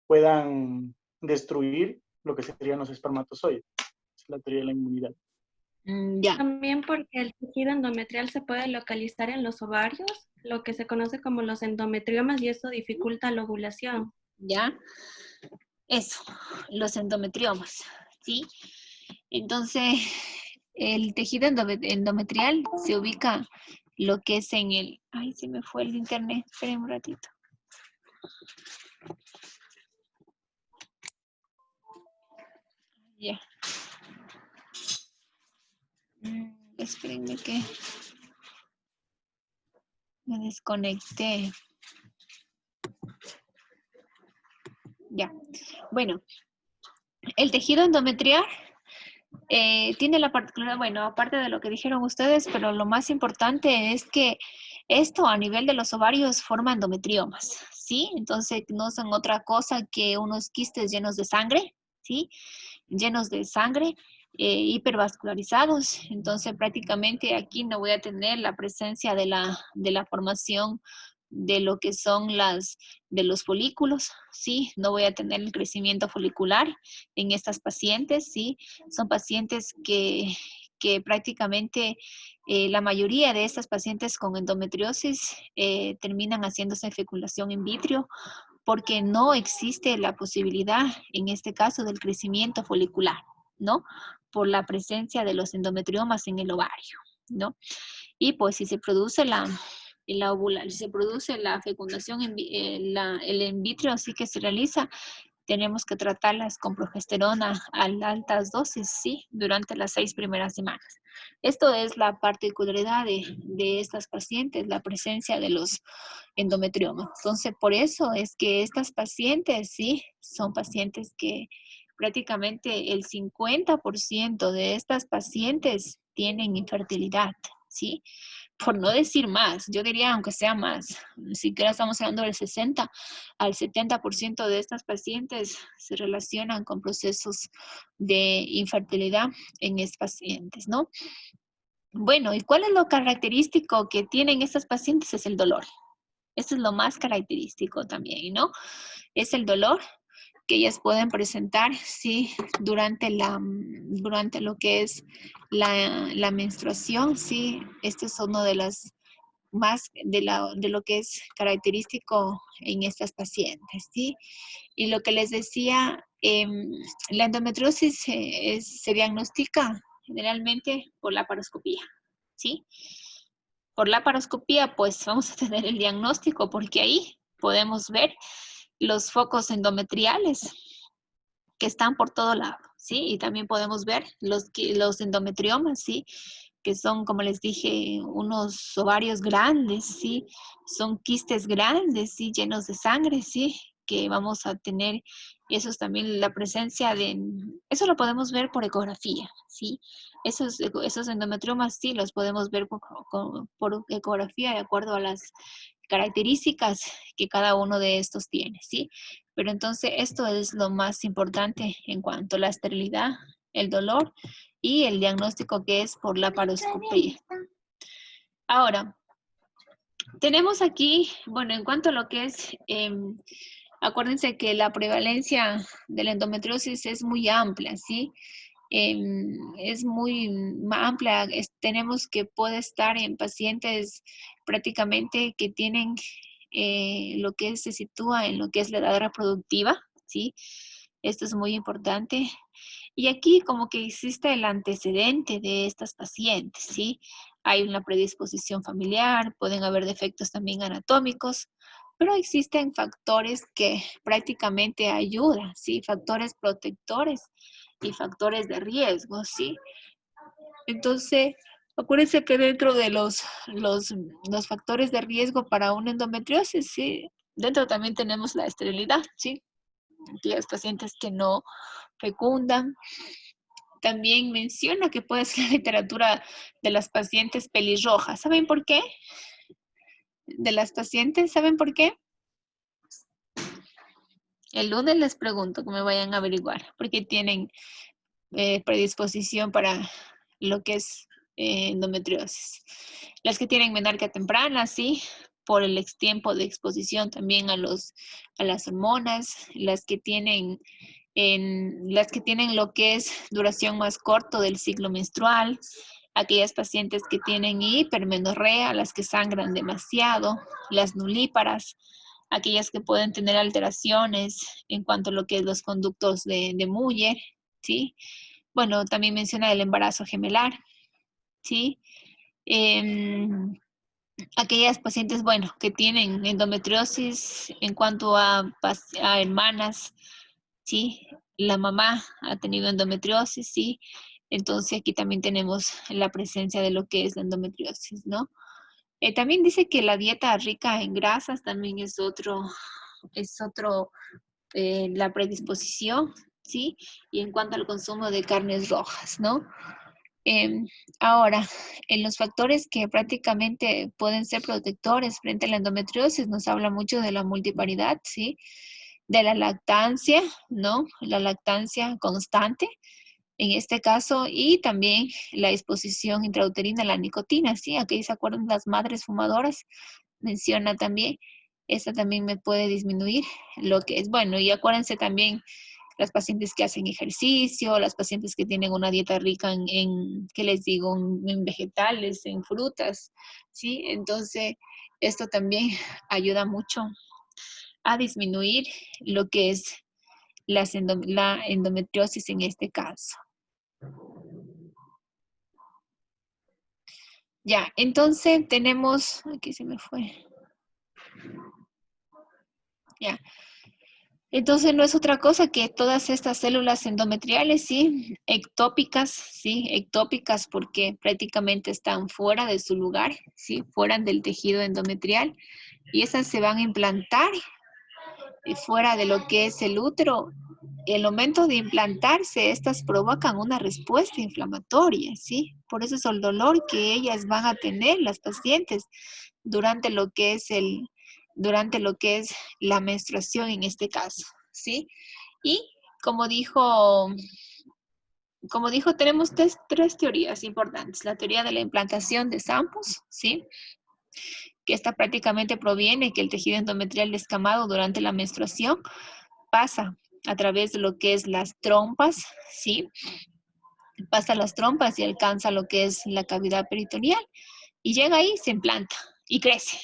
puedan destruir lo que serían los espermatozoides. Es la teoría de la inmunidad. Ya. También porque el tejido endometrial se puede localizar en los ovarios, lo que se conoce como los endometriomas, y eso dificulta la ovulación. ¿Ya? Eso, los endometriomas, ¿sí? Entonces, el tejido endometrial se ubica lo que es en el... Ay, se me fue el internet. Esperen un ratito. Ya. Espérenme que me desconecté. Ya. Bueno, el tejido endometrial tiene la particularidad, bueno, aparte de lo que dijeron ustedes, pero lo más importante es que esto a nivel de los ovarios forma endometriomas, ¿sí? Entonces no son otra cosa que unos quistes llenos de sangre, ¿sí? Llenos de sangre, hipervascularizados. Entonces prácticamente aquí no voy a tener la presencia de la formación de lo que son de los folículos, ¿sí? No voy a tener el crecimiento folicular en estas pacientes, ¿sí? Son pacientes que prácticamente la mayoría de estas pacientes con endometriosis terminan haciéndose fecundación in vitro porque no existe la posibilidad, en este caso, del crecimiento folicular, ¿no? Por la presencia de los endometriomas en el ovario, ¿no? Y pues si se produce si se produce la fecundación, el in vitro sí que se realiza, tenemos que tratarlas con progesterona a altas dosis, ¿sí? Durante las 6 primeras semanas. Esto es la particularidad de estas pacientes, la presencia de los endometriomas. Entonces, por eso es que estas pacientes, ¿sí? Son pacientes que prácticamente el 50% de estas pacientes tienen infertilidad, ¿sí? Por no decir más, yo diría aunque sea más, ni siquiera estamos hablando del 60 al 70% de estas pacientes se relacionan con procesos de infertilidad en estas pacientes, ¿no? Bueno, ¿y cuál es lo característico que tienen estas pacientes? Es el dolor. Eso es lo más característico también, ¿no? Es el dolor que ellas pueden presentar, sí, durante lo que es la menstruación, sí. Este es uno de las más de lo que es característico en estas pacientes, ¿sí? Y lo que les decía, la endometriosis se diagnostica generalmente por la paroscopía, ¿sí? Por la paroscopía, pues vamos a tener el diagnóstico porque ahí podemos ver los focos endometriales que están por todo lado, ¿sí? Y también podemos ver los endometriomas, ¿sí? Que son, como les dije, unos ovarios grandes, ¿sí? Son quistes grandes, ¿sí? Llenos de sangre, ¿sí? que vamos a tener, eso es también la presencia de, eso lo podemos ver por ecografía, ¿sí? Esos endometriomas sí los podemos ver por ecografía de acuerdo a las características que cada uno de estos tiene, ¿sí? Pero entonces esto es lo más importante en cuanto a la esterilidad, el dolor y el diagnóstico que es por laparoscopía. Ahora, tenemos aquí, bueno, en cuanto a lo que es, acuérdense que la prevalencia de la endometriosis es muy amplia, ¿sí? Es muy amplia. Tenemos que puede estar en pacientes prácticamente que tienen lo que se sitúa en lo que es la edad reproductiva, ¿sí? Esto es muy importante. Y aquí como que existe el antecedente de estas pacientes, ¿sí? Hay una predisposición familiar, pueden haber defectos también anatómicos, pero existen factores que prácticamente ayudan, ¿sí? Factores protectores y factores de riesgo, ¿sí? Entonces, acuérdense que dentro de los factores de riesgo para una endometriosis, ¿sí? Dentro también tenemos la esterilidad, ¿sí? Aquellos pacientes que no fecundan. También menciona que puede ser la literatura de las pacientes pelirrojas. ¿Saben por qué? De las pacientes, ¿saben por qué? El lunes les pregunto que me vayan a averiguar, porque tienen predisposición para lo que es endometriosis. Las que tienen menarquia temprana, sí, por el tiempo de exposición también a las hormonas, las que tienen lo que es duración más corto del ciclo menstrual, aquellas pacientes que tienen hipermenorrea, las que sangran demasiado, las nulíparas, aquellas que pueden tener alteraciones en cuanto a lo que es los conductos de Muller, ¿sí? Bueno, también menciona el embarazo gemelar, ¿sí? Aquellas pacientes, bueno, que tienen endometriosis en cuanto a hermanas, ¿sí? La mamá ha tenido endometriosis, ¿sí? Entonces aquí también tenemos la presencia de lo que es la endometriosis, ¿no? También dice que la dieta rica en grasas también es la predisposición, ¿sí? Y en cuanto al consumo de carnes rojas, ¿no? Ahora, en los factores que prácticamente pueden ser protectores frente a la endometriosis, nos habla mucho de la multiparidad, ¿sí? De la lactancia, ¿no? La lactancia constante, en este caso, y también la exposición intrauterina a la nicotina, ¿sí? Aquí se acuerdan las madres fumadoras, menciona también, esta también me puede disminuir lo que es, bueno, y acuérdense también las pacientes que hacen ejercicio, las pacientes que tienen una dieta rica ¿qué les digo? En vegetales, en frutas, ¿sí? Entonces, esto también ayuda mucho a disminuir lo que es la endometriosis en este caso. Ya, entonces tenemos, aquí se me fue. Ya. Entonces no es otra cosa que todas estas células endometriales, ¿sí? Ectópicas porque prácticamente están fuera de su lugar, ¿sí? Fuera del tejido endometrial y esas se van a implantar fuera de lo que es el útero. El momento de implantarse, estas provocan una respuesta inflamatoria, ¿sí? Por eso es el dolor que ellas van a tener, las pacientes, durante lo que es la menstruación en este caso, ¿sí? Y como dijo, tenemos tres teorías importantes. La teoría de la implantación de Sampos, ¿sí? Que esta prácticamente proviene que el tejido endometrial descamado durante la menstruación pasa a través de lo que es las trompas, ¿sí? Pasa las trompas y alcanza lo que es la cavidad peritoneal y llega ahí, se implanta y crece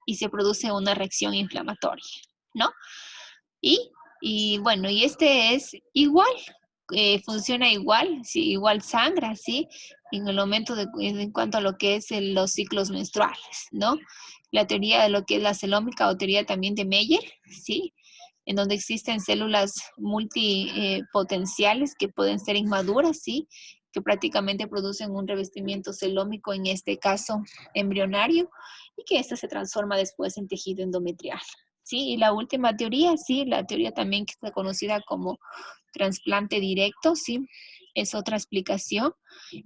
y se produce una reacción inflamatoria, ¿no? Y bueno, y este es igual, funciona igual, sí, igual sangra, ¿sí? En el momento en cuanto a lo que es los ciclos menstruales, ¿no? La teoría de lo que es la celómica o teoría también de Meyer, ¿sí? En donde existen células multipotenciales que pueden ser inmaduras, ¿sí? Que prácticamente producen un revestimiento celómico, en este caso embrionario, y que ésta se transforma después en tejido endometrial, Sí, y la última teoría, sí, la teoría también que está conocida como trasplante directo, sí, es otra explicación.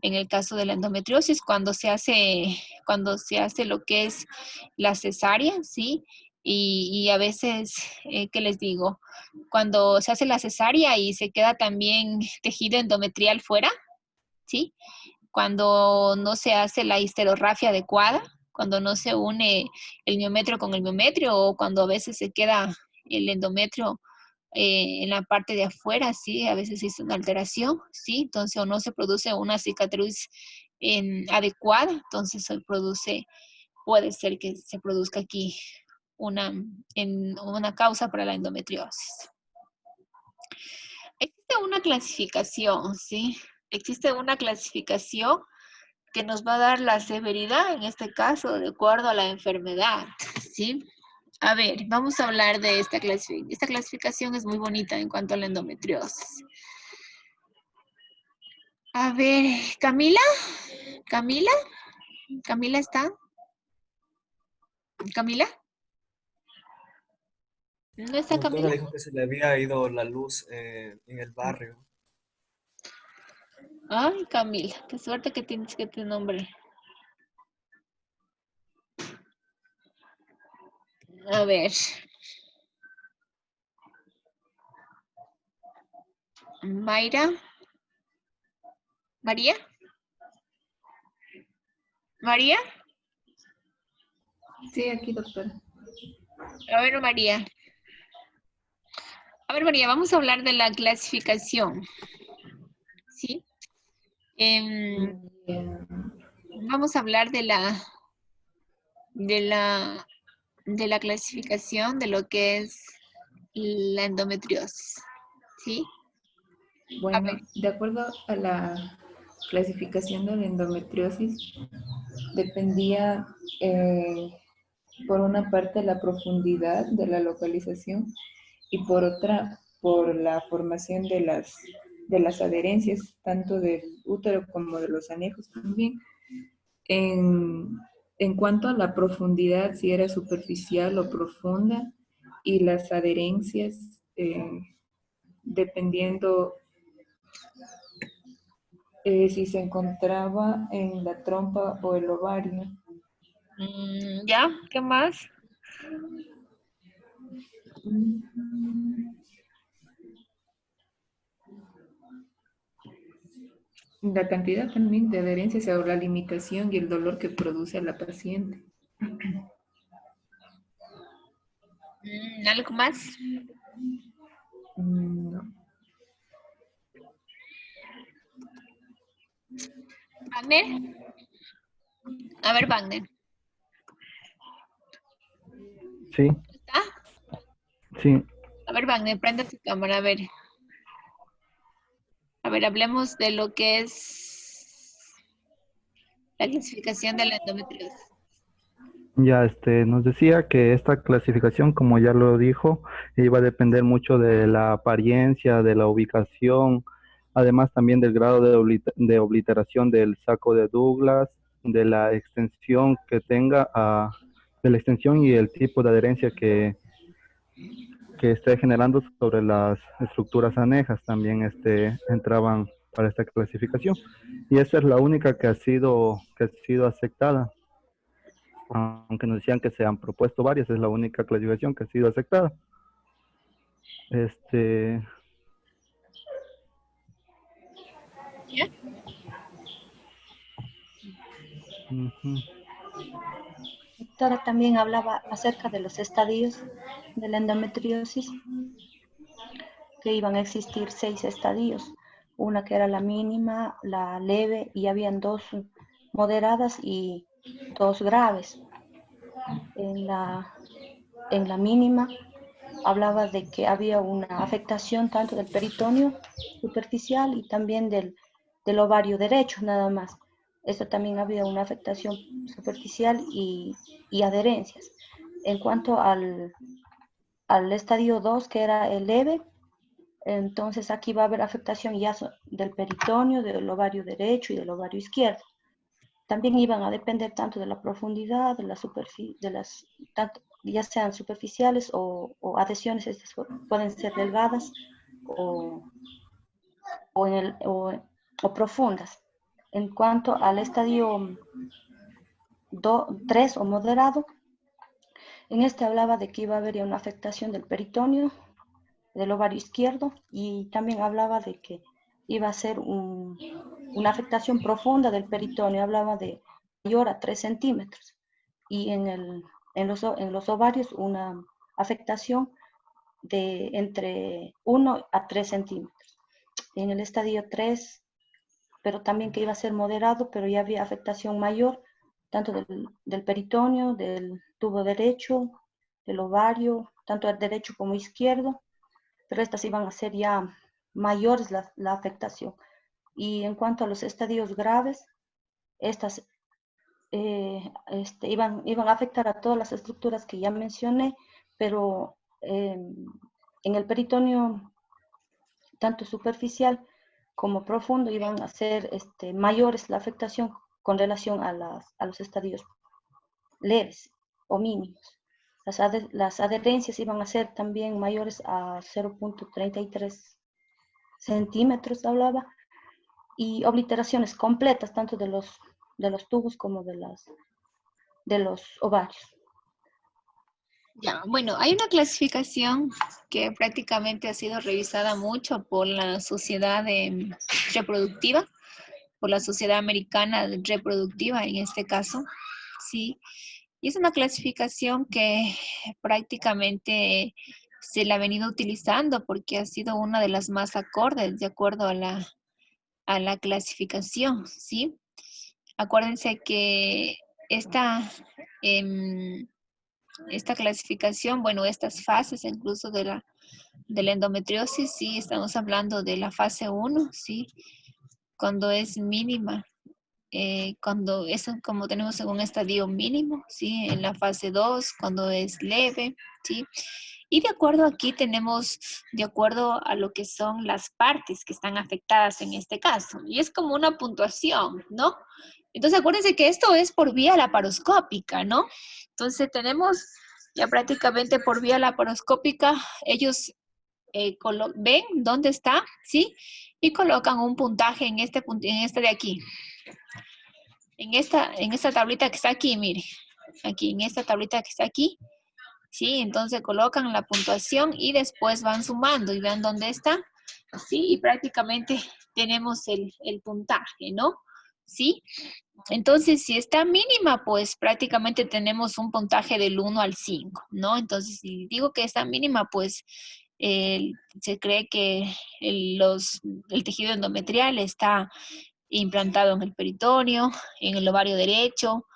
En el caso de la endometriosis, cuando se hace lo que es la cesárea, sí, y a veces, ¿qué les digo? Cuando se hace la cesárea y se queda también tejido endometrial fuera, ¿sí? Cuando no se hace la histerorrafia adecuada, cuando no se une el miometrio con el miometrio o cuando a veces se queda el endometrio en la parte de afuera, sí, a veces es una alteración, sí, entonces o no se produce una cicatriz adecuada, entonces puede ser que se produzca aquí una causa para la endometriosis. Existe una clasificación, ¿sí? Existe una clasificación que nos va a dar la severidad, en este caso, de acuerdo a la enfermedad, ¿sí? A ver, vamos a hablar de esta clasificación. Esta clasificación es muy bonita en cuanto a la endometriosis. A ver, Camila. ¿Camila? ¿Camila está? ¿Camila? ¿No está La doctora Camila? dijo que se le había ido la luz en el barrio. Ay, Camila, qué suerte que tienes que tu nombre. A ver. Mayra. ¿María? ¿María? Sí, aquí, doctora. A ver, María. A ver, María, vamos a hablar de la clasificación. ¿Sí? Bien. Vamos a hablar de la clasificación de lo que es la endometriosis. ¿Sí? A Bueno, ver. de acuerdo a la clasificación de la endometriosis, dependía por una parte la profundidad de la localización y por otra por la formación de las adherencias, tanto del útero como de los anejos también. En cuanto a la profundidad, si era superficial o profunda, y las adherencias, dependiendo si se encontraba en la trompa o el ovario. ¿Ya? ¿Qué más? La cantidad también de adherencias o la limitación y el dolor que produce a la paciente. ¿Algo más? No. ¿Wagner? A ver, Wagner. Sí, ¿Está? sí. A ver, Wagner, prende tu cámara, a ver. A ver, hablemos de lo que es la clasificación de la endometriosis. Ya nos decía que esta clasificación, como ya lo dijo, iba a depender mucho de la apariencia, de la ubicación, además también del grado de obliteración del saco de Douglas, de la extensión que tenga, de la extensión y el tipo de adherencia que esté generando sobre las estructuras anejas, también entraban para esta clasificación. Y esa es la única que ha sido aceptada. Aunque nos decían que se han propuesto varias, es la única clasificación que ha sido aceptada. ¿Ya? Doctora también hablaba acerca de los estadios de la endometriosis, que iban a existir 6 estadios. Una que era la mínima, la leve, y habían 2 moderadas y 2 graves. En la mínima hablaba de que había una afectación tanto del peritoneo superficial y también del ovario derecho, nada más. Esto también había una afectación superficial y adherencias. En cuanto al estadio 2, que era el leve, entonces aquí va a haber afectación ya del peritoneo, del ovario derecho y del ovario izquierdo. también iban a depender tanto de la profundidad, de la superficie, tanto, ya sean superficiales o adhesiones, estas pueden ser delgadas o profundas. En cuanto al estadio 3 o moderado, en este hablaba de que iba a haber una afectación del peritoneo, del ovario izquierdo, y también hablaba de que iba a ser una afectación profunda del peritoneo, hablaba de mayor a 3 centímetros, y en los ovarios una afectación de entre 1 a 3 centímetros. En el estadio 3, pero también que iba a ser moderado, pero ya había afectación mayor, tanto del peritoneo, del tubo derecho, del ovario, tanto el derecho como izquierdo, pero estas iban a ser ya mayores la afectación. Y en cuanto a los estadios graves, estas iban a afectar a todas las estructuras que ya mencioné, pero en el peritoneo, tanto superficial como profundo, iban a ser mayores la afectación con relación a los estadios leves o mínimos. Las adherencias iban a ser también mayores a 0.33 centímetros, hablaba, y obliteraciones completas, tanto de los tubos como de los ovarios. Ya, bueno, hay una clasificación que prácticamente ha sido revisada mucho por la sociedad reproductiva, por la Sociedad Americana Reproductiva en este caso, sí. Y es una clasificación que prácticamente se la ha venido utilizando porque ha sido una de las más acordes de acuerdo a la clasificación, ¿sí? Acuérdense que esta clasificación, bueno, estas fases incluso de la endometriosis, sí, estamos hablando de la fase 1, sí, cuando es mínima, cuando es como tenemos en un estadio mínimo, sí, en la fase 2, cuando es leve, sí. Y de acuerdo aquí tenemos, de acuerdo a lo que son las partes que están afectadas en este caso, y es como una puntuación, ¿no? Entonces acuérdense que esto es por vía laparoscópica, ¿no? Entonces tenemos ya prácticamente por vía laparoscópica, ellos ven dónde está, ¿sí? Y colocan un puntaje en este de aquí. En esta tablita que está aquí, mire. Aquí, en esta tablita que está aquí. ¿Sí? Entonces colocan la puntuación y después van sumando y vean dónde está. ¿Sí? Y prácticamente tenemos el puntaje, ¿no? ¿Sí? Entonces, si está mínima, pues prácticamente tenemos un puntaje del 1 al 5, ¿no? Entonces, si digo que está mínima, pues se cree que el tejido endometrial está implantado en el peritoneo, en el ovario derecho,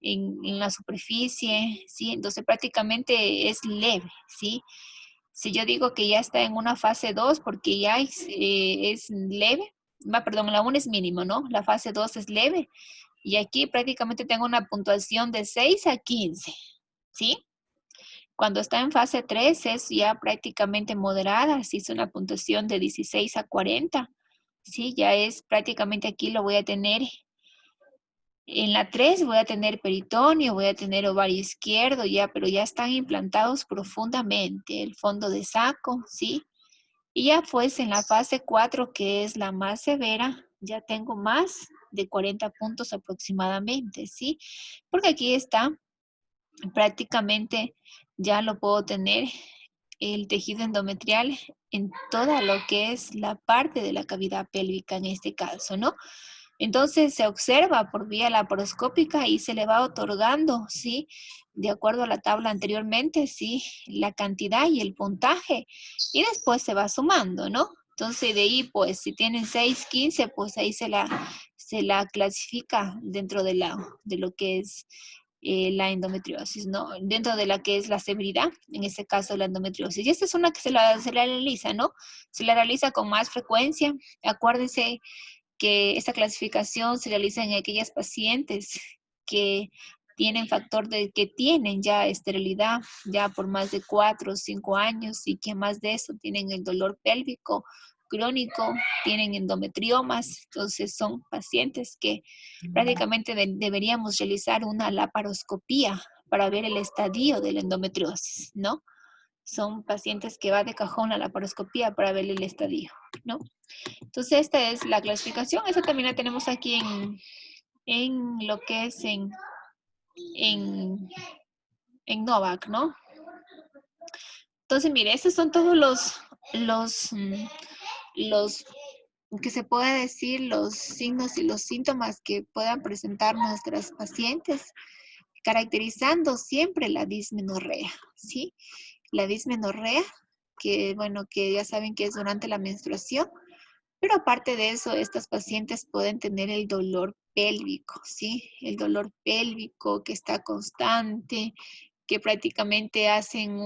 en la superficie, ¿sí? Entonces prácticamente es leve, ¿sí? Si yo digo que ya está en una fase 2 porque ya es leve, perdón, la 1 es mínimo, ¿no? La fase 2 es leve y aquí prácticamente tengo una puntuación de 6 a 15, ¿sí? Cuando está en fase 3 es ya prácticamente moderada, si es una puntuación de 16 a 40, ¿sí? Ya es prácticamente aquí lo voy a tener. En la 3 voy a tener peritoneo, voy a tener ovario izquierdo, ya, pero ya están implantados profundamente, el fondo de saco, ¿sí? Y ya pues en la fase 4, que es la más severa, ya tengo más de 40 puntos aproximadamente, ¿sí? Porque aquí está, prácticamente ya lo puedo tener el tejido endometrial en toda lo que es la parte de la cavidad pélvica en este caso, ¿no? Entonces se observa por vía laparoscópica y se le va otorgando, ¿sí? De acuerdo a la tabla anteriormente, ¿sí? La cantidad y el puntaje. Y después se va sumando, ¿no? Entonces de ahí, pues, si tienen 6, 15, pues ahí se la clasifica dentro de lo que es la endometriosis, ¿no? Dentro de la que es la severidad, en este caso la endometriosis. Y esta es una que se la realiza, ¿no? Se la realiza con más frecuencia. Acuérdense que esta clasificación se realiza en aquellas pacientes que tienen que tienen ya esterilidad ya por más de 4 o 5 años y que más de eso tienen el dolor pélvico crónico, tienen endometriomas, entonces son pacientes que prácticamente deberíamos realizar una laparoscopía para ver el estadio de la endometriosis, ¿no? Son pacientes que va de cajón a la laparoscopía para ver el estadio, ¿no? Entonces esta es la clasificación, esa también la tenemos aquí en lo que es en Novak, ¿no? Entonces, mire, esos son todos los que se puede decir, los signos y los síntomas que puedan presentar nuestras pacientes, caracterizando siempre la dismenorrea, ¿sí? La dismenorrea, que bueno, que ya saben que es durante la menstruación, pero aparte de eso, estas pacientes pueden tener el dolor pélvico, ¿sí? El dolor pélvico que está constante, que prácticamente hacen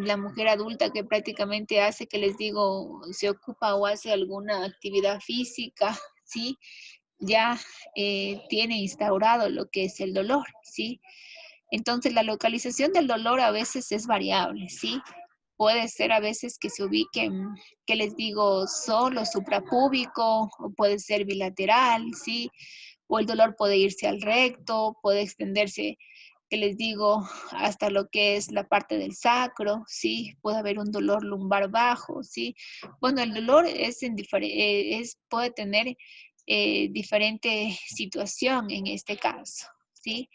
la mujer adulta que prácticamente hace, que les digo, se ocupa o hace alguna actividad física, ¿sí? Ya tiene instaurado lo que es el dolor, ¿sí? Entonces, la localización del dolor a veces es variable, ¿sí? Puede ser a veces que se ubiquen, que les digo, solo suprapúbico, o puede ser bilateral, ¿sí? O el dolor puede irse al recto, puede extenderse, que les digo, hasta lo que es la parte del sacro, ¿sí? Puede haber un dolor lumbar bajo, ¿sí? Bueno, el dolor puede tener diferente situación en este caso, ¿sí?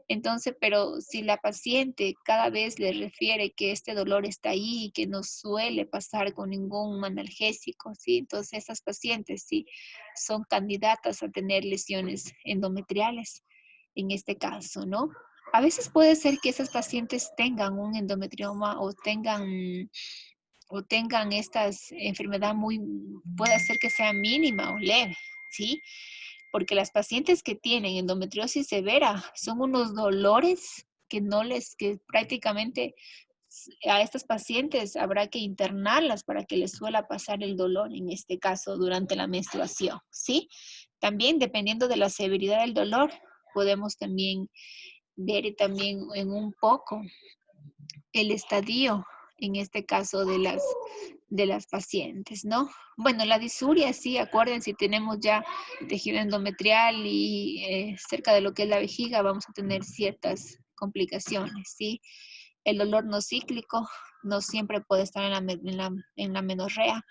Entonces, pero si la paciente cada vez le refiere que este dolor está ahí y que no suele pasar con ningún analgésico, ¿sí? Entonces, esas pacientes sí son candidatas a tener lesiones endometriales en este caso, ¿no? A veces puede ser que esas pacientes tengan un endometrioma o tengan estas enfermedad puede ser que sea mínima o leve, ¿sí? Porque las pacientes que tienen endometriosis severa son unos dolores que prácticamente a estas pacientes habrá que internarlas para que les suela pasar el dolor, en este caso durante la menstruación, ¿sí? También dependiendo de la severidad del dolor, podemos también ver también en un poco el estadio, en este caso de las pacientes, ¿no? Bueno, la disuria, sí, acuérdense, si tenemos ya tejido endometrial y cerca de lo que es la vejiga, vamos a tener ciertas complicaciones, ¿sí? El dolor no cíclico no siempre puede estar en la menorrea.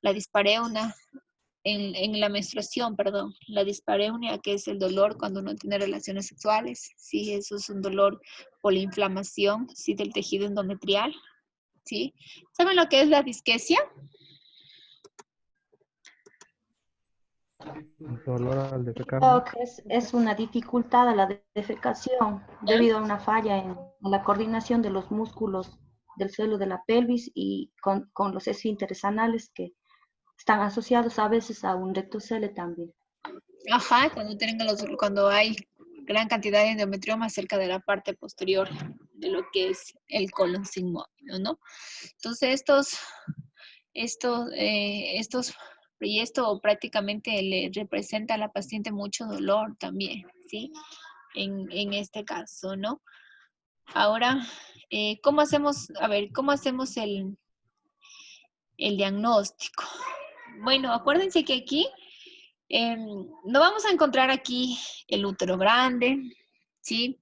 La dispareunia, en la menstruación, perdón, la dispareunia, que es el dolor cuando uno tiene relaciones sexuales, sí, eso es un dolor por la inflamación, sí, del tejido endometrial, sí. ¿Saben lo que es la disquesia? Dolor al defecar, Creo ¿no? que es una dificultad a la defecación debido a una falla en la coordinación de los músculos del suelo de la pelvis y con los esfínteres anales que están asociados a veces a un rectocele también. Ajá, cuando hay gran cantidad de endometrioma cerca de la parte posterior de lo que es el colon sigmoide, ¿no? Entonces, y esto prácticamente le representa a la paciente mucho dolor también, ¿sí? En este caso, ¿no? Ahora, ¿cómo hacemos el diagnóstico? Bueno, acuérdense que aquí no vamos a encontrar aquí el útero grande, ¿sí?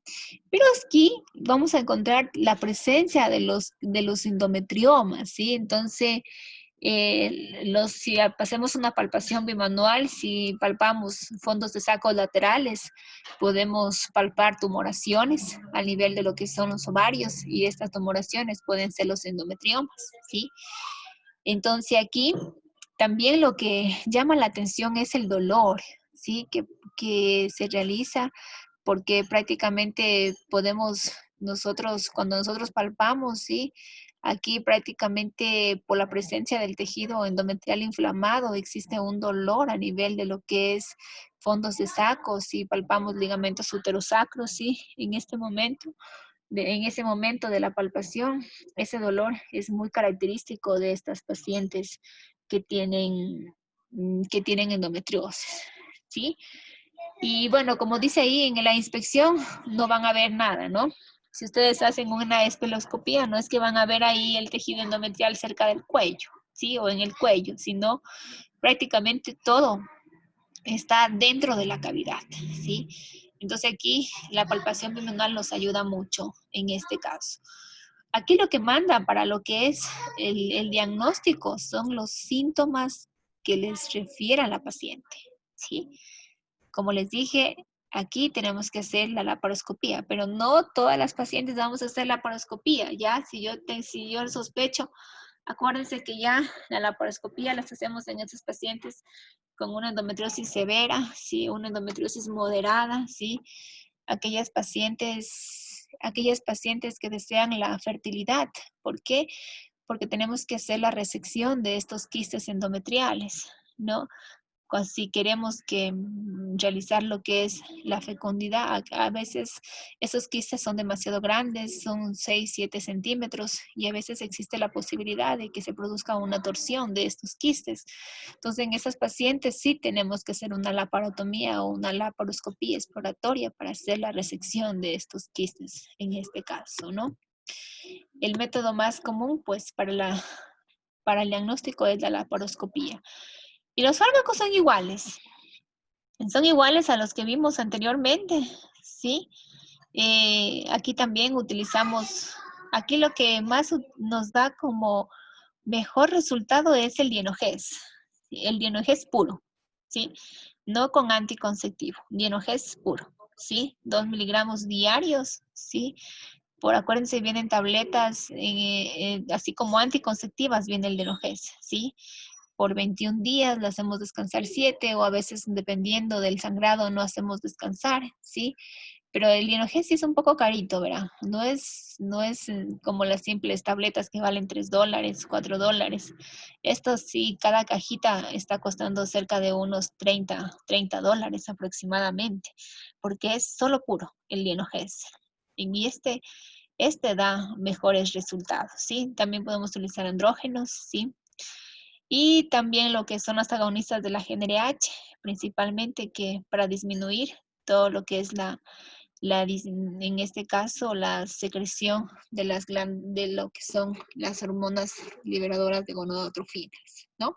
Pero aquí vamos a encontrar la presencia de los endometriomas, ¿sí? Entonces, si hacemos una palpación bimanual, si palpamos fondos de saco laterales, podemos palpar tumoraciones a nivel de lo que son los ovarios y estas tumoraciones pueden ser los endometriomas, ¿sí? Entonces aquí también lo que llama la atención es el dolor, ¿sí? Que se realiza porque prácticamente cuando nosotros palpamos, ¿sí? Aquí prácticamente por la presencia del tejido endometrial inflamado existe un dolor a nivel de lo que es fondos de saco, si palpamos ligamentos uterosacros, ¿sí? En ese momento de la palpación, ese dolor es muy característico de estas pacientes que tienen endometriosis, ¿sí? Y bueno, como dice ahí en la inspección, no van a ver nada, ¿no? Si ustedes hacen una espeloscopía, no es que van a ver ahí el tejido endometrial cerca del cuello, ¿sí? O en el cuello, sino prácticamente todo está dentro de la cavidad, ¿sí? Entonces aquí la palpación bimanual nos ayuda mucho en este caso. Aquí lo que manda para lo que es el diagnóstico son los síntomas que les refiere a la paciente, ¿sí? Como les dije, aquí tenemos que hacer la laparoscopía, pero no todas las pacientes vamos a hacer laparoscopía, ¿ya? Si yo sospecho, acuérdense que ya la laparoscopía las hacemos en esos pacientes con una endometriosis severa, ¿sí? Una endometriosis moderada, ¿sí? Aquellas pacientes que desean la fertilidad. ¿Por qué? Porque tenemos que hacer la resección de estos quistes endometriales, ¿no? Si queremos realizar lo que es la fecundidad, a veces esos quistes son demasiado grandes, son 6, 7 centímetros, y a veces existe la posibilidad de que se produzca una torsión de estos quistes. Entonces, en esas pacientes sí tenemos que hacer una laparotomía o una laparoscopía exploratoria para hacer la resección de estos quistes, en este caso, ¿no? El método más común, pues, para el diagnóstico es la laparoscopía. Y los fármacos son iguales a los que vimos anteriormente, ¿sí? Aquí también utilizamos, aquí lo que más nos da como mejor resultado es el Dienogés, ¿sí? El Dienogés puro, ¿sí? No con anticonceptivo, Dienogés puro, ¿sí? 2 miligramos diarios, ¿sí? Acuérdense, vienen tabletas, así como anticonceptivas viene el Dienogés, ¿sí? Por 21 días, lo hacemos descansar 7 o a veces dependiendo del sangrado no hacemos descansar, ¿sí? Pero el Dienogés sí es un poco carito, ¿verdad? No es como las simples tabletas que valen $3, $4. Esto sí, cada cajita está costando cerca de unos $30 aproximadamente, porque es solo puro el Dienogés. Y este da mejores resultados, ¿sí? También podemos utilizar andrógenos, ¿sí? Y también lo que son las agonistas de la GnRH, principalmente que para disminuir todo lo que es en este caso, la secreción de de lo que son las hormonas liberadoras de gonadotrofinas, ¿no?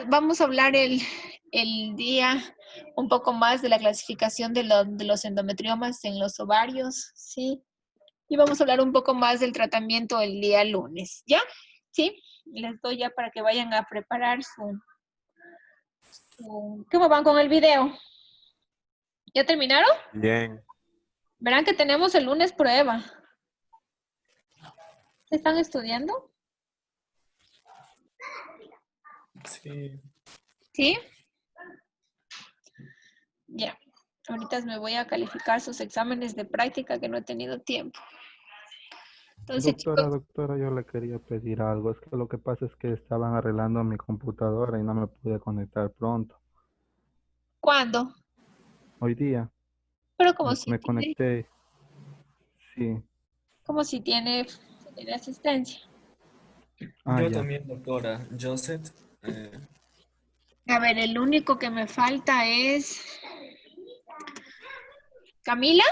Vamos a hablar el día un poco más de la clasificación de los endometriomas en los ovarios, ¿sí? Y vamos a hablar un poco más del tratamiento el día lunes, ¿ya? ¿Sí? Les doy ya para que vayan a preparar ¿Cómo van con el video? ¿Ya terminaron? Bien. Verán que tenemos el lunes prueba. ¿Están estudiando? Sí. ¿Sí? Ya. Ahorita me voy a calificar sus exámenes de práctica que no he tenido tiempo. Entonces, Doctora, yo le quería pedir algo. Es que lo que pasa es que estaban arreglando mi computadora y no me pude conectar pronto. ¿cuándo? Hoy día Pero como si me tiene, conecté, sí. como si tiene asistencia. Ah, Yo ya. también, doctora Joseph. A ver, el único que me falta es Camila.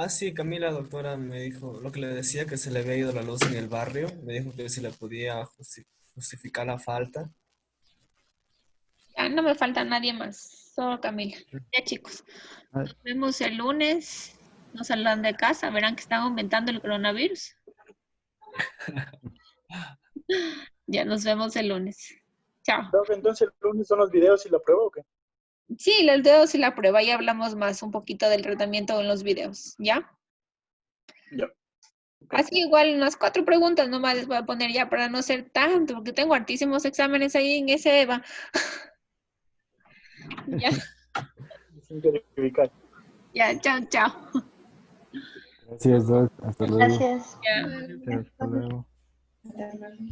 Sí, Camila, doctora, me dijo lo que le decía, que se le había ido la luz en el barrio. Me dijo que si le podía justificar la falta. Ya no me falta nadie más, solo Camila. Ya, chicos, Ah, nos vemos el lunes. No salgan de casa, verán que están aumentando el coronavirus. Ya nos vemos el lunes. Chao. Profe, entonces el lunes son los videos y la prueba, ¿o qué? Sí, los dedos y la prueba, ya hablamos más un poquito del tratamiento en los videos, ¿ya? Ya. Así igual unas 4 preguntas nomás les voy a poner ya para no ser tanto, porque tengo hartísimos exámenes ahí en ese EVA. Ya, Sin verificar. ya, chao, chao. Gracias, Doc. Hasta luego. Gracias. Ya. hasta luego. Hasta luego.